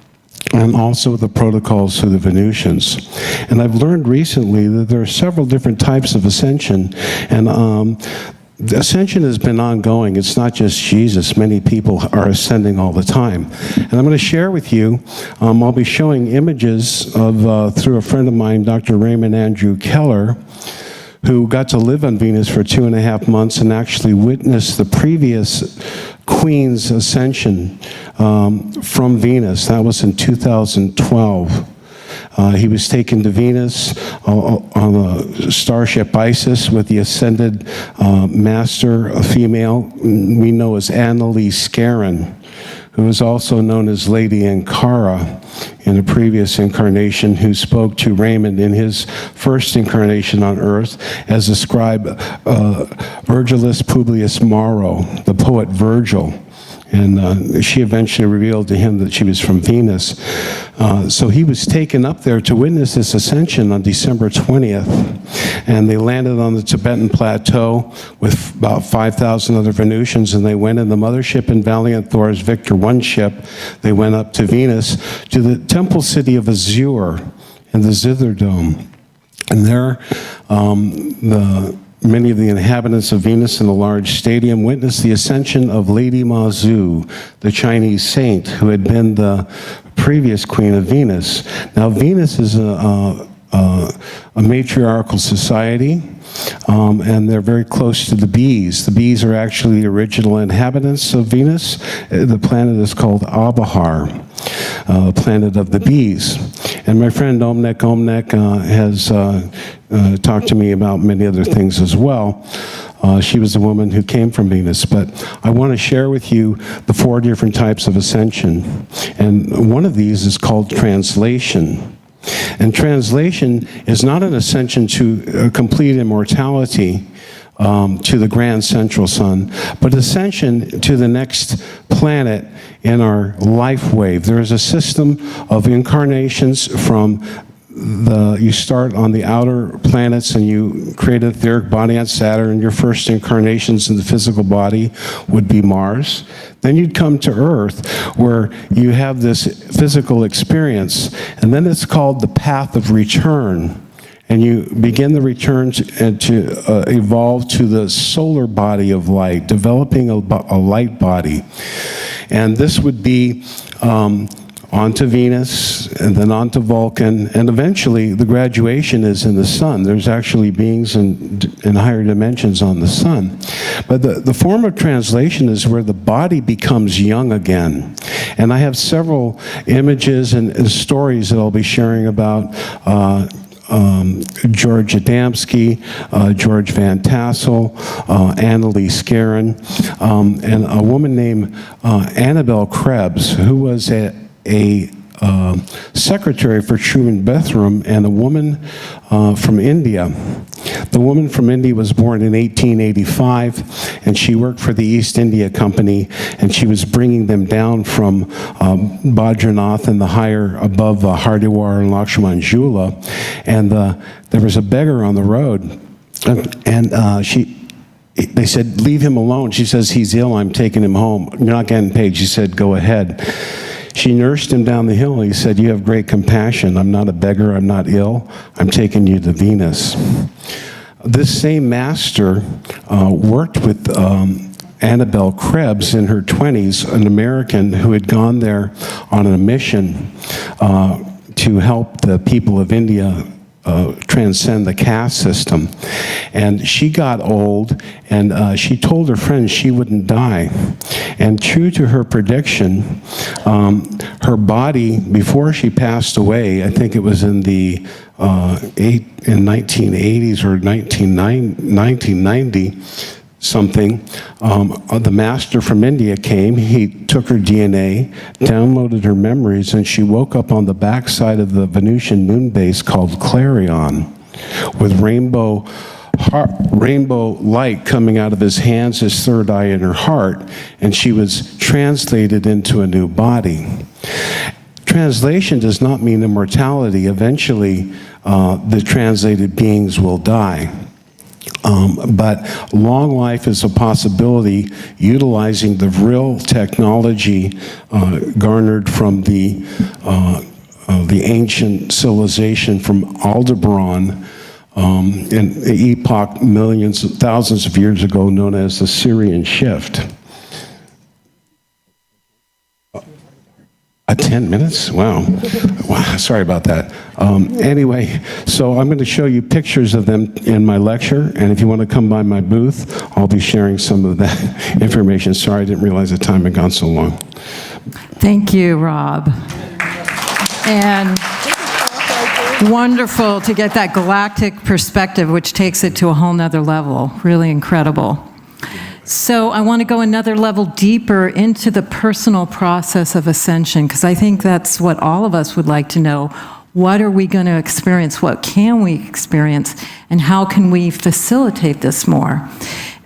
and also the protocols for the Venusians. And I've learned recently that there are several different types of ascension, and the ascension has been ongoing. It's not just Jesus. Many people are ascending all the time. And I'm going to share with you, I'll be showing images of, through a friend of mine, Dr. Raymond Andrew Keller, who got to live on Venus for 2.5 months and actually witnessed the previous Queen's ascension from Venus. That was in 2012. He was taken to Venus on the starship Isis with the ascended master, a female we know as Annalise Scarron, who is also known as Lady Ankara in a previous incarnation, who spoke to Raymond in his first incarnation on Earth as the scribe Virgilius Publius Maro, the poet Virgil. And she eventually revealed to him that she was from Venus. So he was taken up there to witness this ascension on December 20th. And they landed on the Tibetan plateau with about 5,000 other Venusians, and they went in the mothership in Valiant Thor's Victor 1 ship. They went up to Venus, to the temple city of Azure and the Zither Dome. And there, many of the inhabitants of Venus in the large stadium witnessed the ascension of Lady Mazu, the Chinese saint who had been the previous queen of Venus. Now, Venus is a matriarchal society, and they're very close to the bees. The bees are actually the original inhabitants of Venus. The planet is called Abahar, planet of the bees. And my friend Omnek has talked to me about many other things as well. She was a woman who came from Venus. But I want to share with you the 4 different types of ascension. And one of these is called translation. And translation is not an ascension to complete immortality, to the grand central sun, but ascension to the next planet in our life wave. There is a system of incarnations from you start on the outer planets and you create an etheric body on Saturn. Your first incarnations in the physical body would be Mars. Then you'd come to Earth, where you have this physical experience, and then it's called the path of return. And you begin the return to evolve to the solar body of light, developing a light body. And this would be onto Venus, and then onto Vulcan, and eventually the graduation is in the sun. There's actually beings in higher dimensions on the sun. But the form of translation is where the body becomes young again. And I have several images and stories that I'll be sharing about George Adamski, George Van Tassel, Annalise Scarron, and a woman named Annabelle Krebs, who was a secretary for Truman Bethram, and a woman from India. The woman from India was born in 1885, and she worked for the East India Company, and she was bringing them down from Badranath and the higher above Hardwar and Lakshman Jula, and there was a beggar on the road, and they said, "Leave him alone." She says, "He's ill, I'm taking him home." "You're not getting paid." She said, "Go ahead." She nursed him down the hill. He said, "You have great compassion. I'm not a beggar. I'm not ill. I'm taking you to Venus." This same master worked with Annabelle Krebs in her 20s, an American who had gone there on a mission to help the people of India transcend the caste system. And she got old, and she told her friends she wouldn't die. And true to her prediction, her body, before she passed away, I think it was in the 1980s or 1990, something, the master from India came, he took her DNA, downloaded her memories, and she woke up on the backside of the Venusian moon base called Clarion, with rainbow light coming out of his hands, his third eye, and her heart, and she was translated into a new body. Translation does not mean immortality. Eventually, the translated beings will die. But long life is a possibility utilizing the real technology garnered from the ancient civilization from Aldebaran in an epoch millions, thousands of years ago known as the Syrian Shift. 10 minutes? Wow. Sorry about that. Anyway, so I'm going to show you pictures of them in my lecture, and if you want to come by my booth, I'll be sharing some of that information. Sorry, I didn't realize the time had gone so long. Thank you, Rob. And wonderful to get that galactic perspective, which takes it to a whole nother level. Really incredible. So I want to go another level deeper into the personal process of ascension, because I think that's what all of us would like to know. What are we going to experience? What can we experience? And how can we facilitate this more?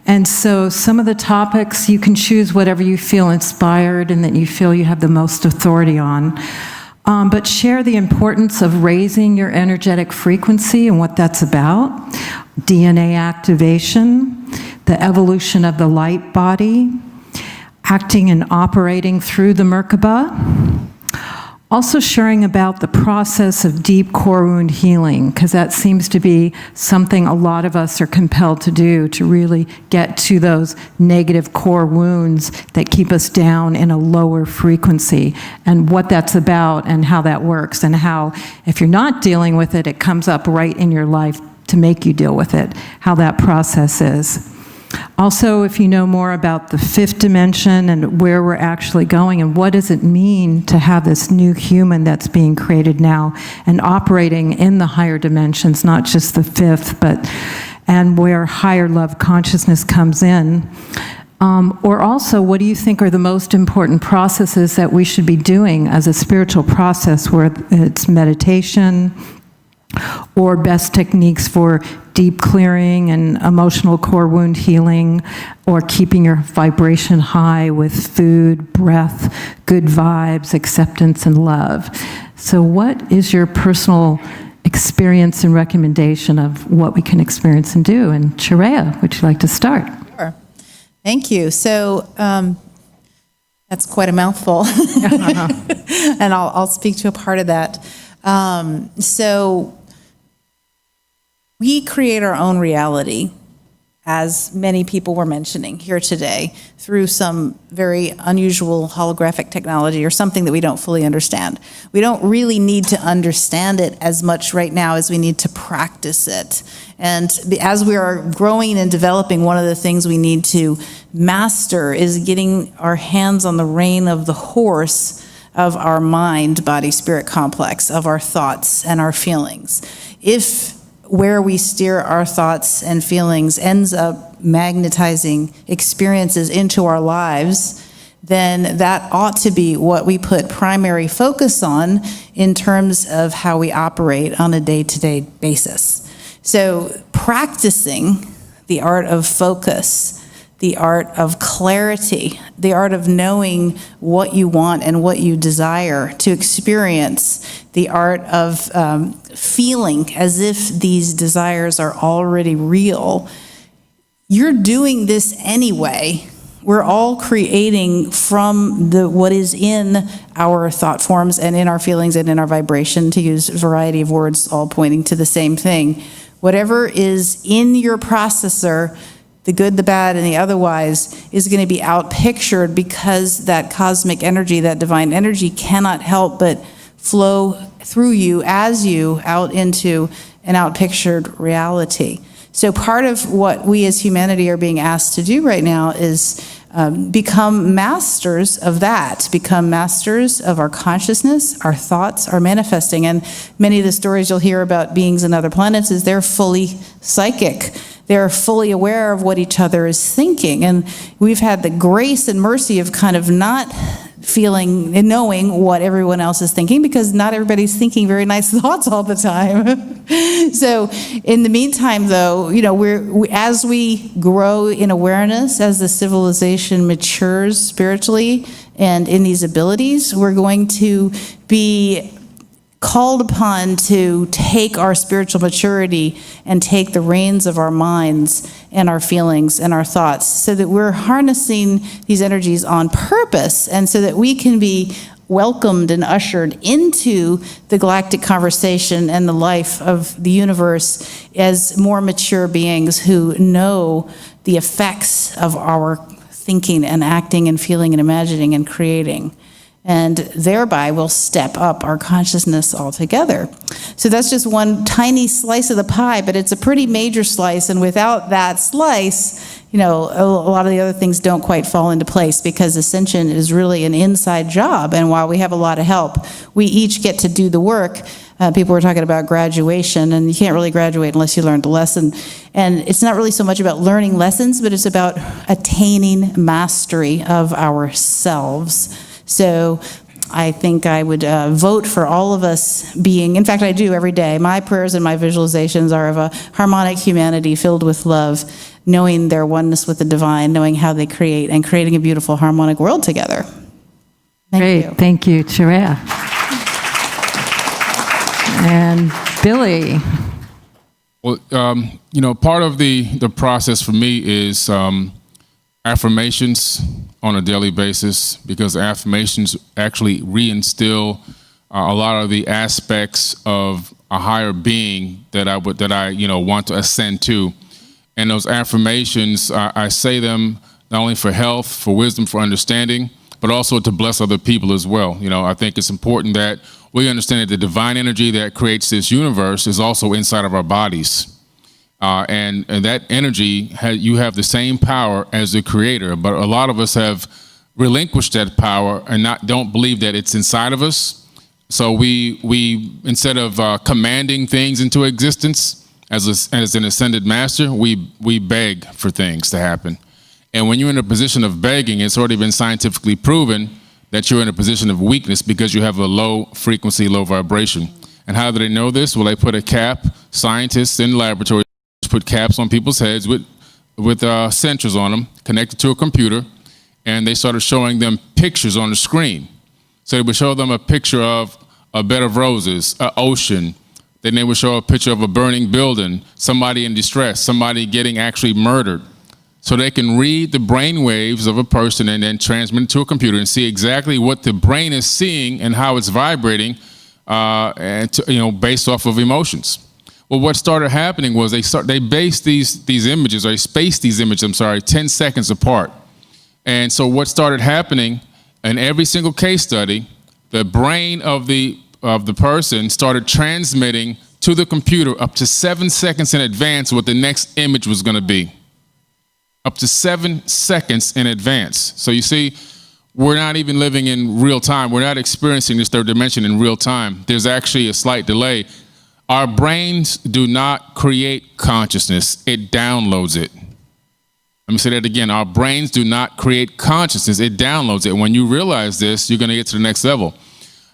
And so some of the topics, you can choose whatever you feel inspired and that you feel you have the most authority on. But share the importance of raising your energetic frequency and what that's about. DNA activation, the evolution of the light body, acting and operating through the Merkaba. Also sharing about the process of deep core wound healing, because that seems to be something a lot of us are compelled to do, to really get to those negative core wounds that keep us down in a lower frequency, and what that's about and how that works, and how if you're not dealing with it, it comes up right in your life to make you deal with it, how that process is. Also, if you know more about the fifth dimension and where we're actually going and what does it mean to have this new human that's being created now and operating in the higher dimensions, not just the fifth, and where higher love consciousness comes in. Or also, what do you think are the most important processes that we should be doing as a spiritual process, where it's meditation, or best techniques for deep clearing and emotional core wound healing, or keeping your vibration high with food, breath, good vibes, acceptance, and love. So what is your personal experience and recommendation of what we can experience and do? And Chiraya, would you like to start? Sure. Thank you. So that's quite a mouthful. And I'll speak to a part of that. So we create our own reality, as many people were mentioning here today, through some very unusual holographic technology or something that we don't fully understand. We don't really need to understand it as much right now as we need to practice it. And as we are growing and developing, one of the things we need to master is getting our hands on the rein of the horse of our mind-body-spirit complex, of our thoughts and our feelings. If where we steer our thoughts and feelings ends up magnetizing experiences into our lives, then that ought to be what we put primary focus on in terms of how we operate on a day-to-day basis. So practicing the art of focus, the art of clarity, the art of knowing what you want and what you desire to experience, the art of feeling as if these desires are already real. You're doing this anyway. We're all creating from what is in our thought forms and in our feelings and in our vibration, to use a variety of words all pointing to the same thing. Whatever is in your processor, the good, the bad, and the otherwise, is going to be outpictured, because that cosmic energy, that divine energy, cannot help but flow through you as you out into an outpictured reality. So part of what we as humanity are being asked to do right now is become masters of that, become masters of our consciousness, our thoughts, our manifesting. And many of the stories you'll hear about beings in other planets is they're fully psychic. They're fully aware of what each other is thinking. And we've had the grace and mercy of kind of not feeling and knowing what everyone else is thinking, because not everybody's thinking very nice thoughts all the time. So in the meantime, though, you know, as we grow in awareness, as the civilization matures spiritually and in these abilities, we're going to be called upon to take our spiritual maturity and take the reins of our minds and our feelings and our thoughts so that we're harnessing these energies on purpose and so that we can be welcomed and ushered into the galactic conversation and the life of the universe as more mature beings who know the effects of our thinking and acting and feeling and imagining and creating. And thereby we'll step up our consciousness altogether. So that's just one tiny slice of the pie, but it's a pretty major slice, and without that slice, a lot of the other things don't quite fall into place because Ascension is really an inside job, and while we have a lot of help, we each get to do the work. People were talking about graduation, and you can't really graduate unless you learned a lesson. And it's not really so much about learning lessons, but it's about attaining mastery of ourselves. So I think I would vote for all of us being, in fact I do every day, my prayers and my visualizations are of a harmonic humanity filled with love, knowing their oneness with the divine, knowing how they create, and creating a beautiful harmonic world together. Thank you. Thank you, Chiraya. And Billy. Well, part of the process for me is affirmations on a daily basis, because affirmations actually reinstill a lot of the aspects of a higher being that I want to ascend to. And those affirmations, I say them not only for health, for wisdom, for understanding, but also to bless other people as well. I think it's important that we understand that the divine energy that creates this universe is also inside of our bodies. And that energy, you have the same power as the creator, but a lot of us have relinquished that power and don't believe that it's inside of us. So we instead of commanding things into existence as an ascended master, we beg for things to happen. And when you're in a position of begging, it's already been scientifically proven that you're in a position of weakness because you have a low frequency, low vibration. And how do they know this? Well, they put a cap, scientists in laboratories put caps on people's heads with sensors on them, connected to a computer, and they started showing them pictures on the screen. So they would show them a picture of a bed of roses, an ocean. Then they would show a picture of a burning building, somebody in distress, somebody getting actually murdered. So they can read the brain waves of a person and then transmit it to a computer and see exactly what the brain is seeing and how it's vibrating, based off of emotions. Well, what started happening was they based these images, or they spaced these images, 10 seconds apart. And so what started happening in every single case study, the brain of the person started transmitting to the computer up to 7 seconds in advance what the next image was going to be. Up to 7 seconds in advance. So you see, we're not even living in real time. We're not experiencing this third dimension in real time. There's actually a slight delay. Our brains do not create consciousness, it downloads it. Let me say that again. Our brains do not create consciousness, it downloads it. When you realize this, you're going to get to the next level.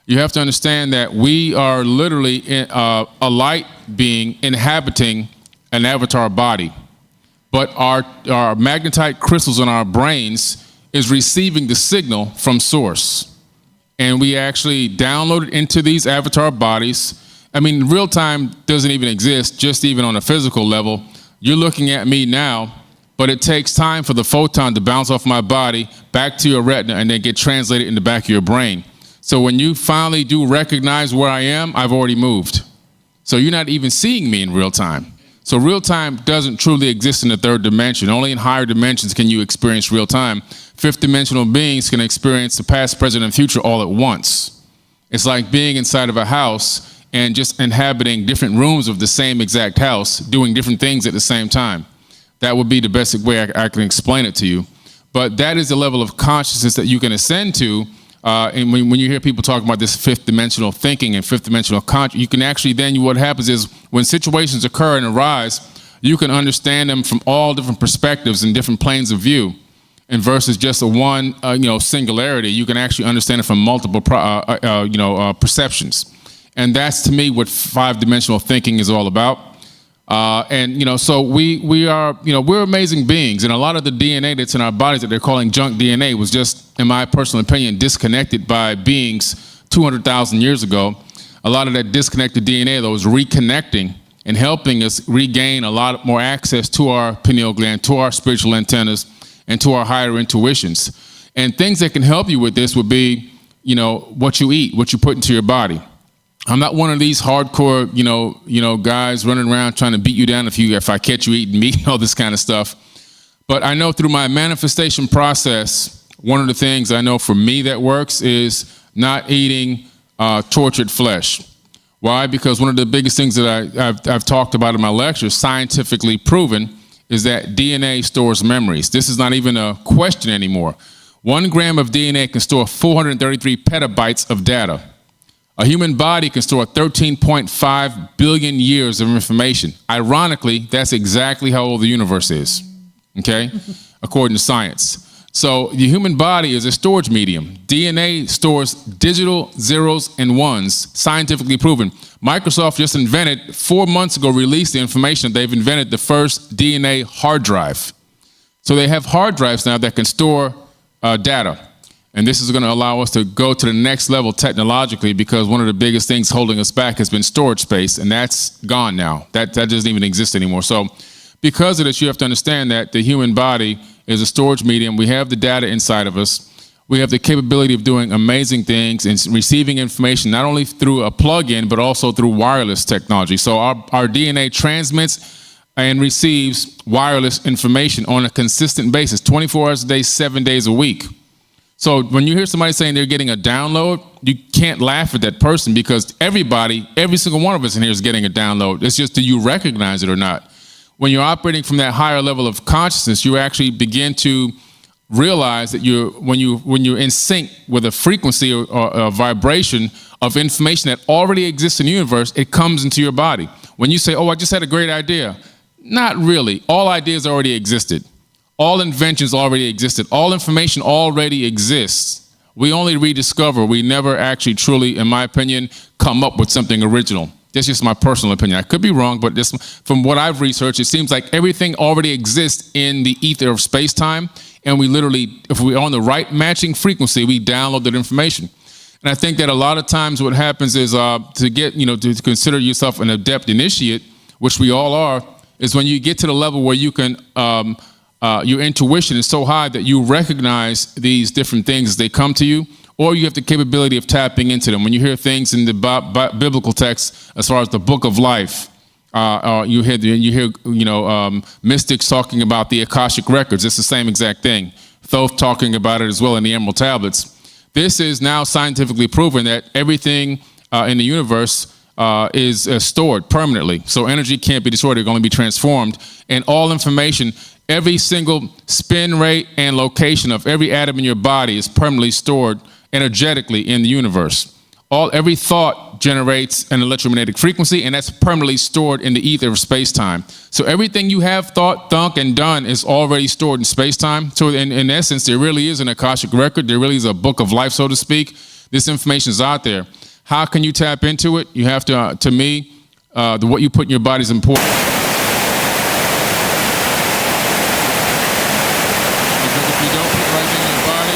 You have to understand that we are literally a light being inhabiting an avatar body. But our magnetite crystals in our brains is receiving the signal from source. And we actually download it into these avatar bodies. I mean, real time doesn't even exist, just even on a physical level. You're looking at me now, but it takes time for the photon to bounce off my body back to your retina and then get translated in the back of your brain. So when you finally do recognize where I am, I've already moved. So you're not even seeing me in real time. So real time doesn't truly exist in the third dimension. Only in higher dimensions can you experience real time. Fifth dimensional beings can experience the past, present, and future all at once. It's like being inside of a house and just inhabiting different rooms of the same exact house, doing different things at the same time. That would be the best way I can explain it to you. But that is the level of consciousness that you can ascend to. And when you hear people talk about this fifth dimensional thinking and fifth dimensional consciousness, you can actually then, what happens is when situations occur and arise, you can understand them from all different perspectives and different planes of view. And versus just a one, singularity, you can actually understand it from multiple, perceptions. And that's, to me, what five-dimensional thinking is all about. So we are, we're amazing beings. And a lot of the DNA that's in our bodies that they're calling junk DNA was just, in my personal opinion, disconnected by beings 200,000 years ago. a lot of that disconnected DNA, those reconnecting and helping us regain a lot more access to our pineal gland, to our spiritual antennas, and to our higher intuitions. And things that can help you with this would be, what you eat, what you put into your body. I'm not one of these hardcore, guys running around trying to beat you down if I catch you eating meat and all this kind of stuff. But I know through my manifestation process, one of the things I know for me that works is not eating tortured flesh. Why? Because one of the biggest things that I've talked about in my lectures, scientifically proven, is that DNA stores memories. This is not even a question anymore. 1 gram of DNA can store 433 petabytes of data. A human body can store 13.5 billion years of information. Ironically, that's exactly how old the universe is, okay, according to science. So the human body is a storage medium. DNA stores digital zeros and ones, scientifically proven. Microsoft just invented, 4 months ago, released the information they've invented the first DNA hard drive. So they have hard drives now that can store data. And this is going to allow us to go to the next level technologically, because one of the biggest things holding us back has been storage space, and that's gone now. That doesn't even exist anymore. So because of this, you have to understand that the human body is a storage medium. We have the data inside of us. We have the capability of doing amazing things and receiving information, not only through a plug-in, but also through wireless technology. So our DNA transmits and receives wireless information on a consistent basis, 24 hours a day, 7 days a week. So when you hear somebody saying they're getting a download, you can't laugh at that person, because everybody, every single one of us in here is getting a download. It's just, do you recognize it or not? When you're operating from that higher level of consciousness, you actually begin to realize that when you're in sync with a frequency or a vibration of information that already exists in the universe, it comes into your body. When you say, oh, I just had a great idea, not really. All ideas already existed. All inventions already existed. All information already exists. We only rediscover. We never actually truly, in my opinion, come up with something original. That's just my personal opinion. I could be wrong, but from what I've researched, it seems like everything already exists in the ether of space-time, and we literally, if we're on the right matching frequency, we download that information. And I think that a lot of times what happens is to consider yourself an adept initiate, which we all are, is when you get to the level where you can, your intuition is so high that you recognize these different things as they come to you, or you have the capability of tapping into them. When you hear things in the biblical text, as far as the book of life, you hear mystics talking about the Akashic records. It's the same exact thing. Thoth talking about it as well in the Emerald Tablets. This is now scientifically proven that everything in the universe is stored permanently. So energy can't be destroyed, it can only be transformed. And all information, every single spin rate and location of every atom in your body is permanently stored energetically in the universe. Every thought generates an electromagnetic frequency, and that's permanently stored in the ether of space-time. So everything you have thought, thunk, and done is already stored in space-time. So in essence, there really is an Akashic record. There really is a book of life, so to speak. This information is out there. How can you tap into it? You have to me, what you put in your body is important. Because if you don't put right in your body,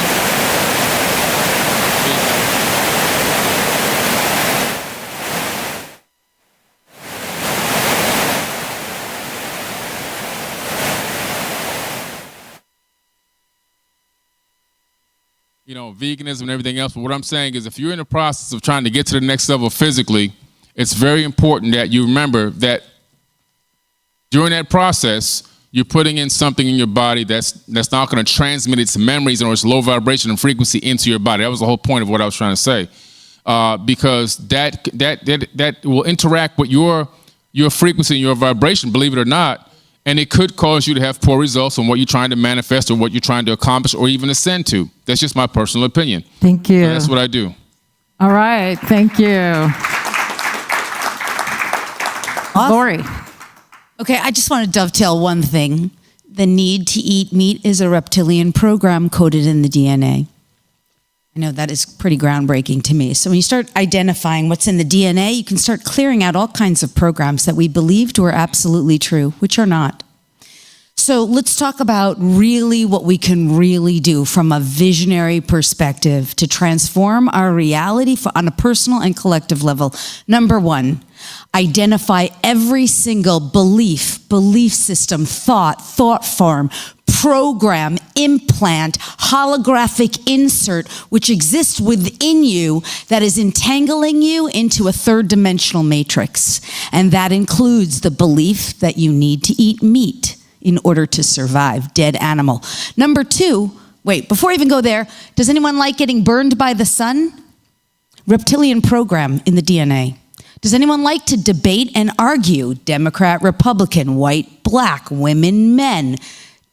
veganism and everything else. But what I'm saying is, if you're in the process of trying to get to the next level physically, it's very important that you remember that during that process, you're putting in something in your body that's not going to transmit its memories or its low vibration and frequency into your body. That was the whole point of what I was trying to say, because that will interact with your frequency and your vibration, believe it or not, and it could cause you to have poor results on what you're trying to manifest or what you're trying to accomplish or even ascend to. That's just my personal opinion. Thank you. So that's what I do. All right, thank you. Awesome. Lori. Okay, I just want to dovetail one thing. The need to eat meat is a reptilian program coded in the DNA. I know that is pretty groundbreaking to me. So when you start identifying what's in the DNA, you can start clearing out all kinds of programs that we believed were absolutely true, which are not. So let's talk about really what we can really do from a visionary perspective to transform our reality on a personal and collective level. Number one, identify every single belief system, thought form, program, implant, holographic insert, which exists within you that is entangling you into a third-dimensional matrix. And that includes the belief that you need to eat meat in order to survive, dead animal. Number two, wait, before I even go there, does anyone like getting burned by the sun? Reptilian program in the DNA. Does anyone like to debate and argue? Democrat, Republican, white, black, women, men.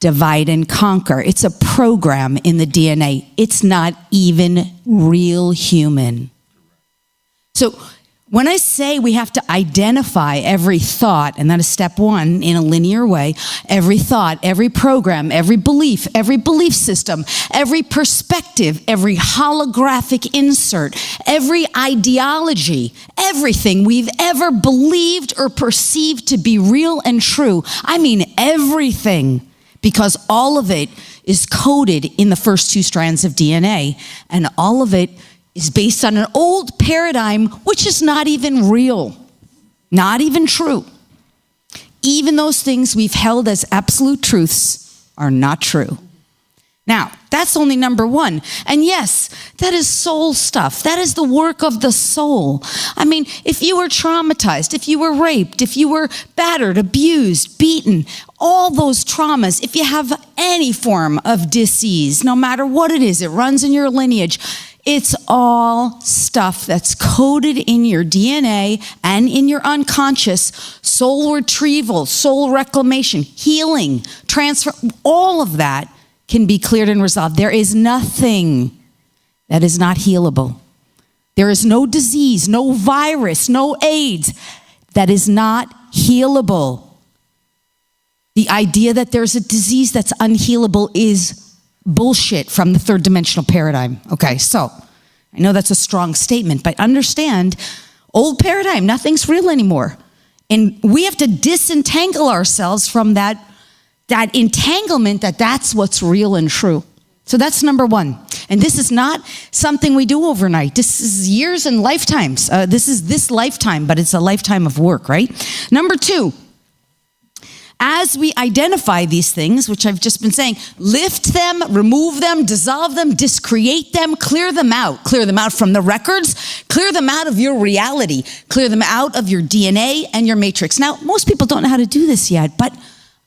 Divide and conquer. It's a program in the DNA. It's not even real human. So when I say we have to identify every thought, and that is step one in a linear way, every thought, every program, every belief system, every perspective, every holographic insert, every ideology, everything we've ever believed or perceived to be real and true. I mean everything. Because all of it is coded in the first two strands of DNA, and all of it is based on an old paradigm which is not even real, not even true. Even those things we've held as absolute truths are not true. Now, that's only number one. And yes, that is soul stuff. That is the work of the soul. I mean, if you were traumatized, if you were raped, if you were battered, abused, beaten, all those traumas, if you have any form of disease, no matter what it is, it runs in your lineage, it's all stuff that's coded in your DNA and in your unconscious. Soul retrieval, soul reclamation, healing, transfer, all of that can be cleared and resolved. There is nothing that is not healable. There is no disease, no virus, no AIDS that is not healable. The idea that there's a disease that's unhealable is bullshit from the third dimensional paradigm. Okay, so I know that's a strong statement, but understand, old paradigm, nothing's real anymore. And we have to disentangle ourselves from that entanglement that's what's real and true. So that's number one. And this is not something we do overnight. This is years and lifetimes. This is this lifetime, but it's a lifetime of work, right? Number two, as we identify these things, which I've just been saying, lift them, remove them, dissolve them, discreate them, clear them out from the records, clear them out of your reality, clear them out of your DNA and your matrix. Now, most people don't know how to do this yet, but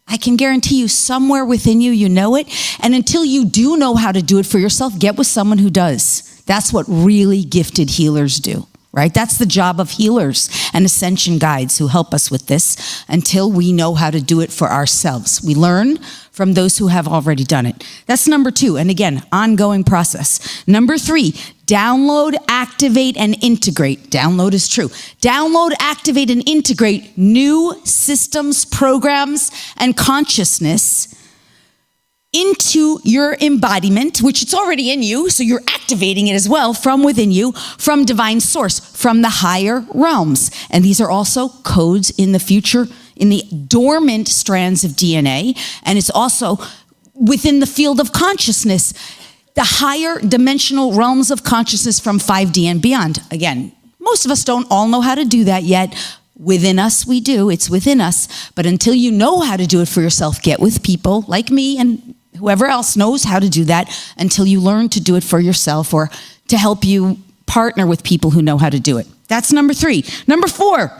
I can guarantee you somewhere within you, you know it. And until you do know how to do it for yourself, get with someone who does. That's what really gifted healers do, right? That's the job of healers and ascension guides who help us with this until we know how to do it for ourselves. We learn from those who have already done it. That's number two. And again, ongoing process. Number three, download, activate, and integrate. Download is true. Download, activate, and integrate new systems, programs, and consciousness into your embodiment, which it's already in you, so you're activating it as well from within you, from divine source, from the higher realms. And these are also codes in the future, in the dormant strands of DNA, and it's also within the field of consciousness, the higher dimensional realms of consciousness from 5D and beyond. Again, most of us don't all know how to do that yet. Within us, we do. It's within us. But until you know how to do it for yourself, get with people like me and whoever else knows how to do that until you learn to do it for yourself or to help you partner with people who know how to do it. That's number three. Number four,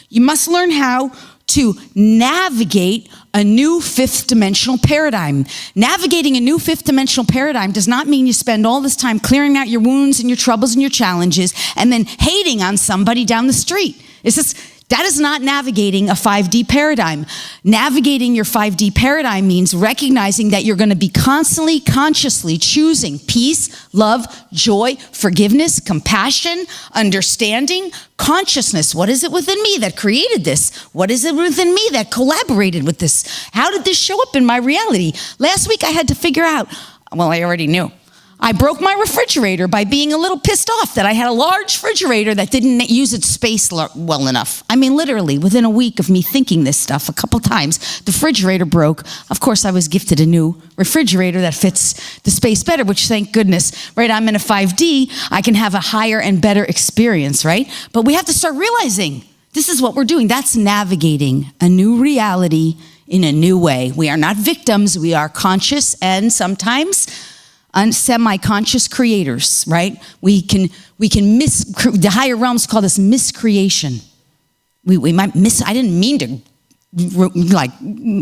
you must learn how to navigate a new fifth dimensional paradigm. Navigating a new fifth dimensional paradigm does not mean you spend all this time clearing out your wounds and your troubles and your challenges and then hating on somebody down the street. It's just, that is not navigating a 5D paradigm. Navigating your 5D paradigm means recognizing that you're going to be constantly, consciously choosing peace, love, joy, forgiveness, compassion, understanding, consciousness. What is it within me that created this? What is it within me that collaborated with this? How did this show up in my reality? Last week I had to figure out, well, I already knew. I broke my refrigerator by being a little pissed off that I had a large refrigerator that didn't use its space well enough. I mean, literally, within a week of me thinking this stuff a couple times, the refrigerator broke. Of course, I was gifted a new refrigerator that fits the space better, which thank goodness, right? I'm in a 5D, I can have a higher and better experience, right? But we have to start realizing this is what we're doing. That's navigating a new reality in a new way. We are not victims, we are conscious and sometimes semi-conscious creators, right? We can the higher realms call this miscreation. We might I didn't mean to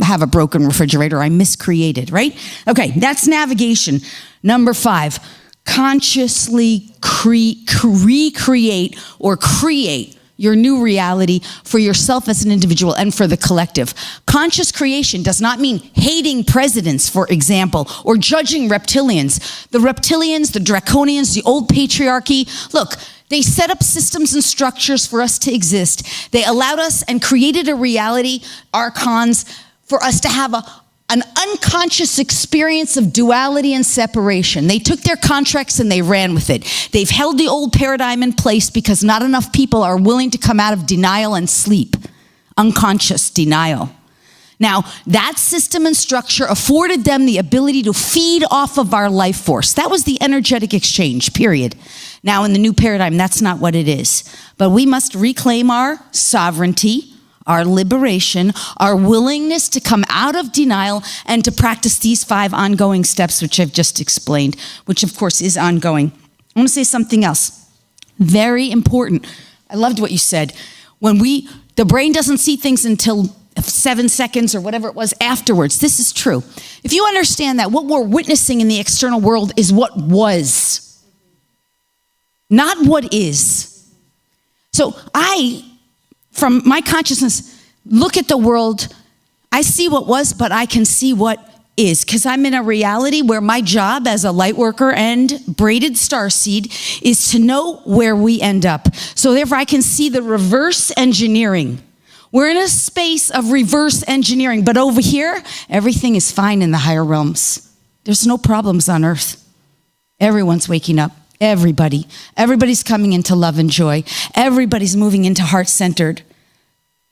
have a broken refrigerator, I miscreated, right? Okay, that's navigation. Number 5, consciously recreate or create your new reality for yourself as an individual and for the collective. Conscious creation does not mean hating presidents, for example, or judging reptilians. The reptilians, the draconians, the old patriarchy, look, they set up systems and structures for us to exist. They allowed us and created a reality, archons, for us to have an unconscious experience of duality and separation. They took their contracts and they ran with it. They've held the old paradigm in place because not enough people are willing to come out of denial and sleep. Unconscious denial. Now, that system and structure afforded them the ability to feed off of our life force. That was the energetic exchange, period. Now, in the new paradigm, that's not what it is. But we must reclaim our sovereignty, our liberation, our willingness to come out of denial and to practice these 5 ongoing steps, which I've just explained, which of course is ongoing. I want to say something else. Very important. I loved what you said. The brain doesn't see things until 7 seconds or whatever it was afterwards. This is true. If you understand that what we're witnessing in the external world is what was, not what is. So from my consciousness, look at the world. I see what was, but I can see what is. Because I'm in a reality where my job as a light worker and braided starseed is to know where we end up. So therefore, I can see the reverse engineering. We're in a space of reverse engineering. But over here, everything is fine in the higher realms. There's no problems on earth. Everyone's waking up. Everybody's coming into love and joy. Everybody's moving into heart-centered,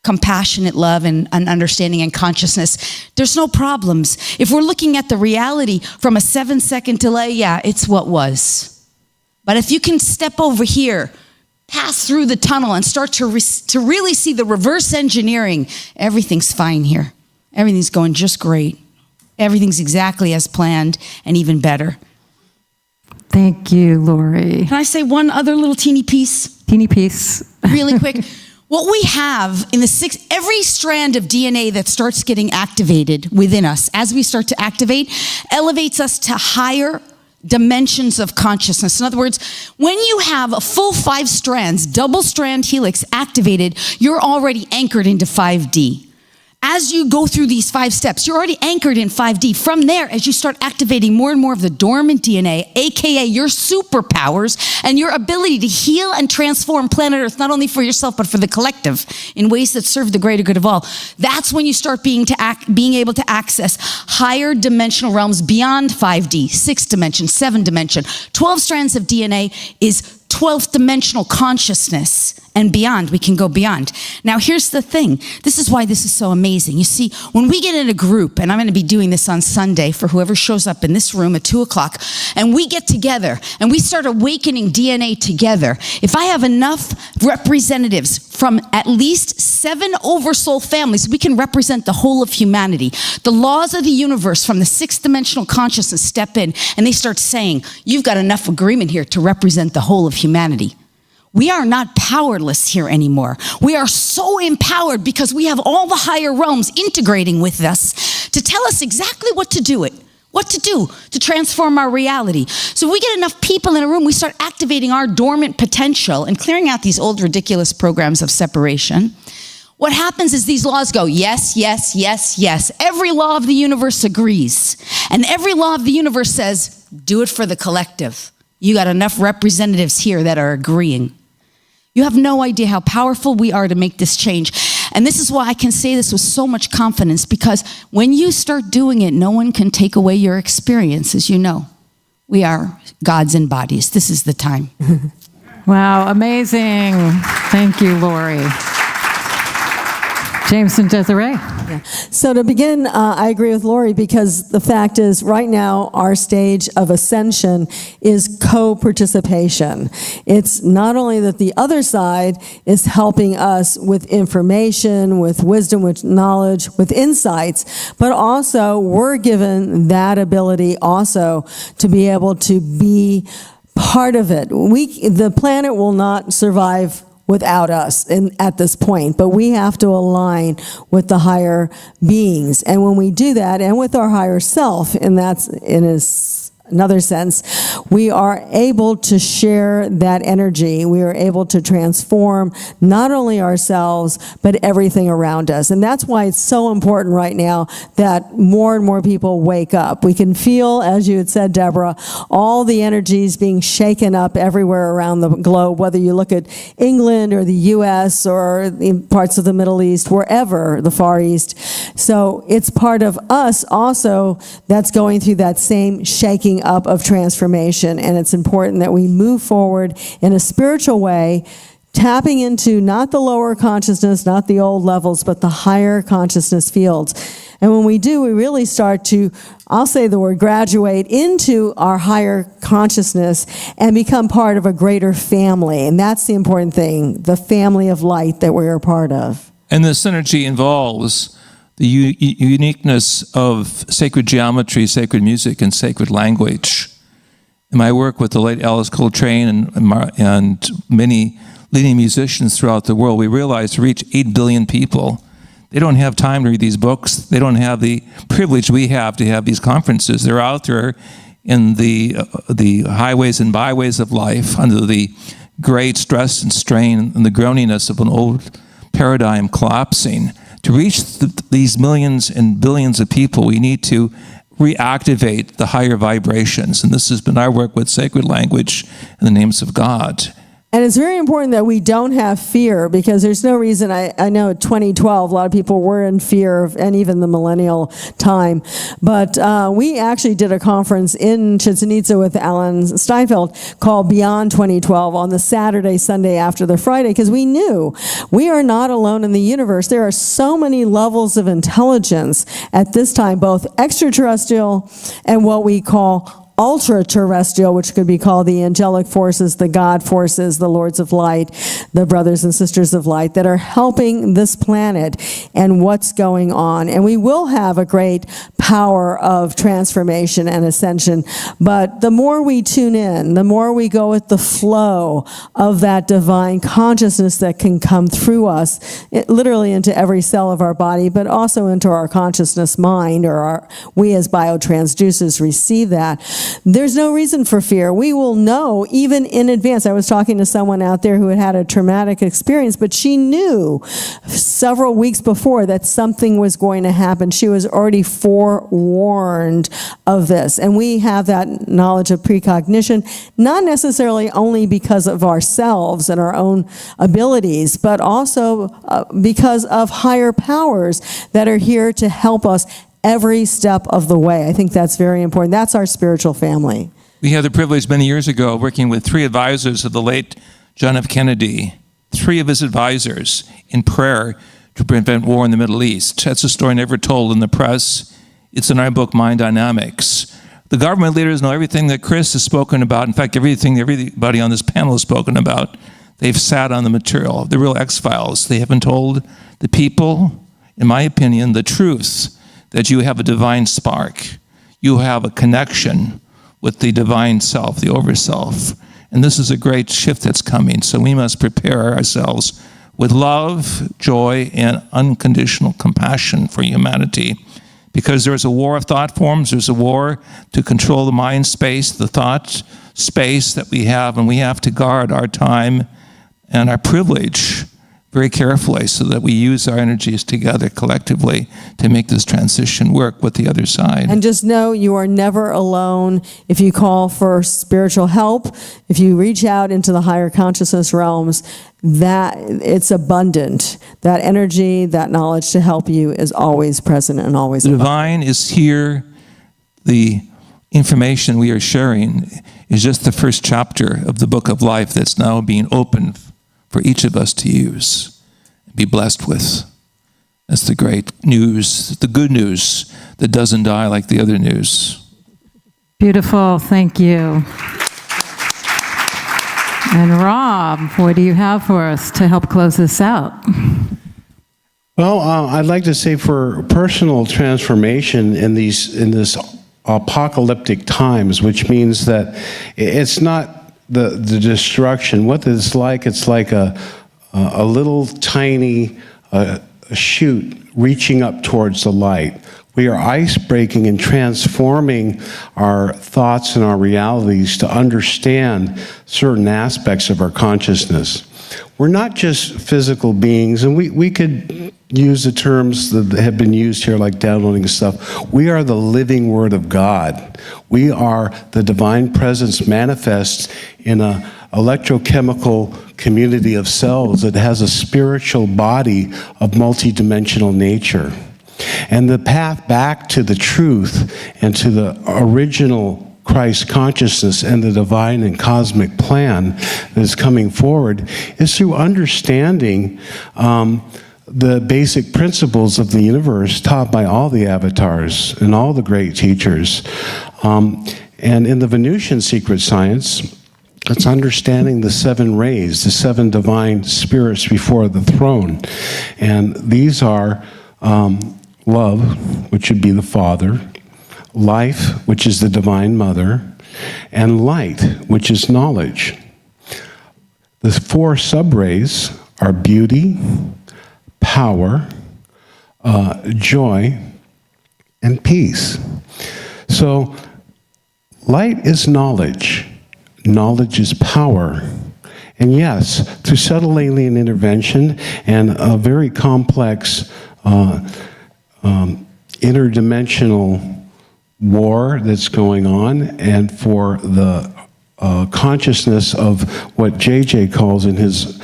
compassionate love and understanding and consciousness. There's no problems. If we're looking at the reality from a 7-second delay, yeah, it's what was. But if you can step over here, pass through the tunnel and start to really see the reverse engineering, everything's fine here. Everything's going just great. Everything's exactly as planned and even better. Thank you, Lori. Can I say one other little teeny piece? Teeny piece. Really quick. What we have in every strand of DNA that starts getting activated within us, as we start to activate, elevates us to higher dimensions of consciousness. In other words, when you have a full 5 strands, double strand helix activated, you're already anchored into 5D. As you go through these 5 steps, you're already anchored in 5D. From there, as you start activating more and more of the dormant DNA, aka your superpowers and your ability to heal and transform planet Earth, not only for yourself, but for the collective in ways that serve the greater good of all, that's when you start being able to access higher dimensional realms beyond 5D, 6th dimension, 7th dimension. 12 strands of DNA is 12th dimensional consciousness and beyond. We can go beyond. Now, here's the thing. This is why this is so amazing. You see, when we get in a group, and I'm going to be doing this on Sunday for whoever shows up in this room at 2 o'clock, and we get together and we start awakening DNA together, if I have enough representatives from at least 7 oversoul families, we can represent the whole of humanity. The laws of the universe from the 6th dimensional consciousness step in, and they start saying, you've got enough agreement here to represent the whole of humanity. We are not powerless here anymore. We are so empowered because we have all the higher realms integrating with us to tell us exactly what to do to transform our reality. So if we get enough people in a room, we start activating our dormant potential and clearing out these old ridiculous programs of separation. What happens is these laws go, yes, yes, yes, yes. Every law of the universe agrees. And every law of the universe says, do it for the collective. You got enough representatives here that are agreeing. You have no idea how powerful we are to make this change. And this is why I can say this with so much confidence, because when you start doing it, no one can take away your experience, as you know. We are gods in bodies. This is the time. Wow, amazing. Thank you, Lori. James and Desiree. So to begin, I agree with Lori, because the fact is, right now, our stage of ascension is co-participation. It's not only that the other side is helping us with information, with wisdom, with knowledge, with insights, but also we're given that ability also to be able to be part of it. The planet will not survive without us at this point, but we have to align with the higher beings. And when we do that, and with our higher self, and that's in another sense, we are able to share that energy. We are able to transform not only ourselves, but everything around us. And that's why it's so important right now that more and more people wake up. We can feel, as you had said, Debra, all the energies being shaken up everywhere around the globe, whether you look at England or the US or in parts of the Middle East, wherever, the Far East. So it's part of us also that's going through that same shaking up of transformation, and it's important that we move forward in a spiritual way, tapping into not the lower consciousness, not the old levels, but the higher consciousness fields. And when we do, we really start to, I'll say the word, graduate into our higher consciousness and become part of a greater family. And that's the important thing, the family of light that we're a part of. And this synergy involves the uniqueness of sacred geometry, sacred music, and sacred language. In my work with the late Alice Coltrane and many leading musicians throughout the world, we realized to reach 8 billion people, they don't have time to read these books. They don't have the privilege we have to have these conferences. They're out there in the highways and byways of life under the great stress and strain and the groaniness of an old paradigm collapsing. To reach these millions and billions of people, we need to reactivate the higher vibrations. And this has been our work with sacred language in the names of God. And it's very important that we don't have fear, because there's no reason, I know in 2012, a lot of people were in fear of, and even the millennial time. But we actually did a conference in Chichen Itza with Alan Steinfeld called Beyond 2012 on the Saturday, Sunday after the Friday, because we knew we are not alone in the universe. There are so many levels of intelligence at this time, both extraterrestrial and what we call ultra-terrestrial, which could be called the angelic forces, the God forces, the lords of light, the brothers and sisters of light that are helping this planet and what's going on. And we will have a great power of transformation and ascension. But the more we tune in, the more we go with the flow of that divine consciousness that can come through us, literally into every cell of our body, but also into our consciousness mind, or we as biotransducers receive that. There's no reason for fear. We will know even in advance. I was talking to someone out there who had had a traumatic experience, but she knew several weeks before that something was going to happen. She was already forewarned of this. And we have that knowledge of precognition, not necessarily only because of ourselves and our own abilities, but also because of higher powers that are here to help us every step of the way. I think that's very important. That's our spiritual family. We had the privilege many years ago working with 3 advisors of the late John F. Kennedy, 3 of his advisors in prayer to prevent war in the Middle East. That's a story never told in the press. It's in our book, Mind Dynamics. The government leaders know everything that Chris has spoken about. In fact, everything everybody on this panel has spoken about. They've sat on the material, the real X-Files. They haven't told the people, in my opinion, the truth that you have a divine spark. You have a connection with the divine self, the overself. And this is a great shift that's coming. So we must prepare ourselves with love, joy, and unconditional compassion for humanity. Because there's a war of thought forms. There's a war to control the mind space, the thought space that we have. And we have to guard our time and our privilege very carefully so that we use our energies together collectively to make this transition work with the other side. And just know you are never alone. If you call for spiritual help, if you reach out into the higher consciousness realms, that it's abundant. That energy, that knowledge to help you is always present and always The abundant. divine is here. The information we are sharing is just the first chapter of the book of life that's now being opened for each of us to use and be blessed with. That's the great news, the good news that doesn't die like the other news. Beautiful, thank you. And Rob, what do you have for us to help close this out? Well, I'd like to say for personal transformation in this apocalyptic times, which means that it's not the destruction. What it's like a little tiny shoot reaching up towards the light. We are ice-breaking and transforming our thoughts and our realities to understand certain aspects of our consciousness. We're not just physical beings, and we could use the terms that have been used here, like downloading stuff. We are the living Word of God. We are the divine presence manifest in an electrochemical community of cells that has a spiritual body of multidimensional nature. And the path back to the truth and to the original Christ consciousness and the divine and cosmic plan that is coming forward is through understanding the basic principles of the universe taught by all the avatars and all the great teachers. And in the Venusian secret science, it's understanding the 7 rays, the 7 divine spirits before the throne. And these are love, which would be the Father, life, which is the Divine Mother, and light, which is knowledge. The 4 sub-rays are beauty, power, joy, and peace. So, light is knowledge. Knowledge is power. And yes, through subtle alien intervention and a very complex interdimensional war that's going on, and for the consciousness of what JJ calls in his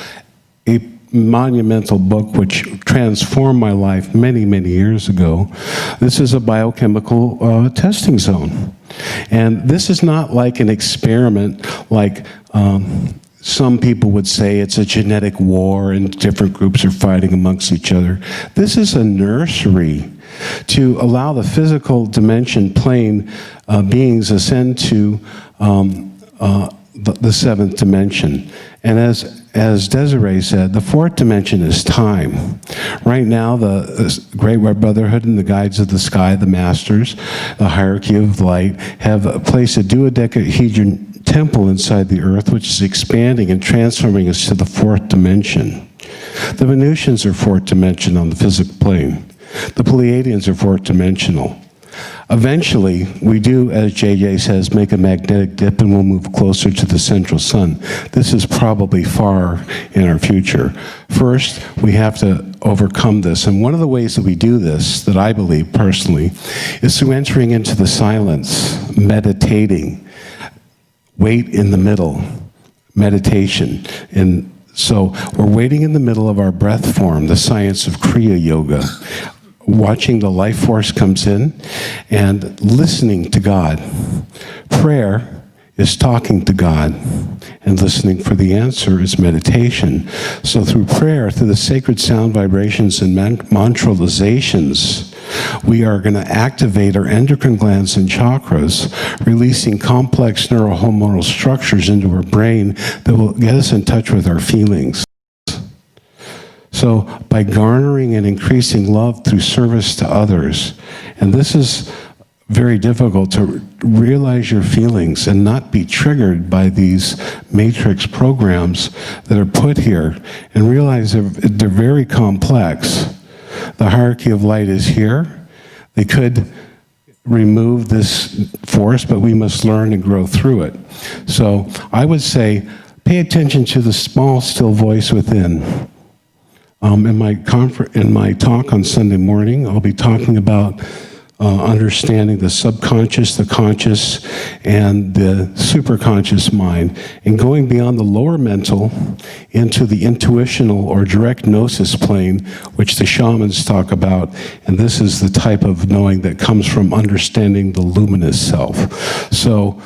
monumental book, which transformed my life many, many years ago, this is a biochemical testing zone. And this is not like an experiment like some people would say it's a genetic war and different groups are fighting amongst each other. This is a nursery to allow the physical dimension plane beings ascend to the 7th dimension. And as Desiree said, the 4th dimension is time. Right now, the Great White Brotherhood and the Guides of the Sky, the Masters, the Hierarchy of Light, have placed a duodecahedron temple inside the earth, which is expanding and transforming us to the 4th dimension. The Venusians are 4th dimension on the physical plane. The Pleiadians are 4th dimensional. Eventually, we do, as JJ says, make a magnetic dip and we'll move closer to the central sun. This is probably far in our future. First, we have to overcome this. And one of the ways that we do this, that I believe personally, is through entering into the silence, meditating, wait in the middle, meditation. And so we're waiting in the middle of our breath form, the science of Kriya Yoga, watching the life force comes in and listening to God. Prayer is talking to God, and listening for the answer is meditation. So through prayer, through the sacred sound vibrations and mantralizations, we are going to activate our endocrine glands and chakras, releasing complex neurohormonal structures into our brain that will get us in touch with our feelings. So by garnering and increasing love through service to others, and this is very difficult to realize your feelings and not be triggered by these matrix programs that are put here, and realize they're very complex. The hierarchy of light is here. They could remove this force, but we must learn and grow through it. So I would say, pay attention to the small, still voice within. In my talk on Sunday morning, I'll be talking about understanding the subconscious, the conscious, and the superconscious mind, and going beyond the lower mental into the intuitional or direct gnosis plane, which the shamans talk about. And this is the type of knowing that comes from understanding the luminous self. So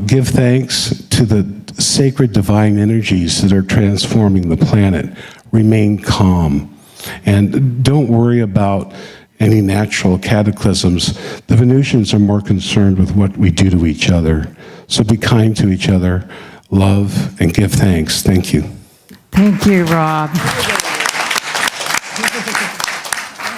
give thanks to the sacred divine energies that are transforming the planet. Remain calm. And don't worry about any natural cataclysms. The Venusians are more concerned with what we do to each other. So be kind to each other, love, and give thanks. Thank you. Thank you, Rob.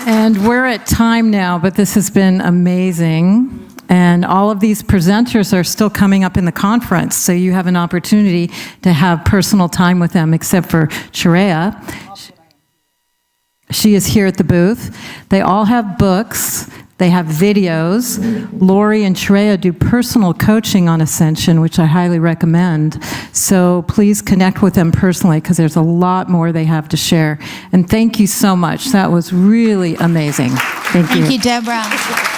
And we're at time now, but this has been amazing. And all of these presenters are still coming up in the conference, so you have an opportunity to have personal time with them, except for Chiraya. She is here at the booth. They all have books. They have videos. Lori and Chiraya do personal coaching on Ascension, which I highly recommend. So please connect with them personally, because there's a lot more they have to share. And thank you so much. That was really amazing. Thank you. Thank you, Debra.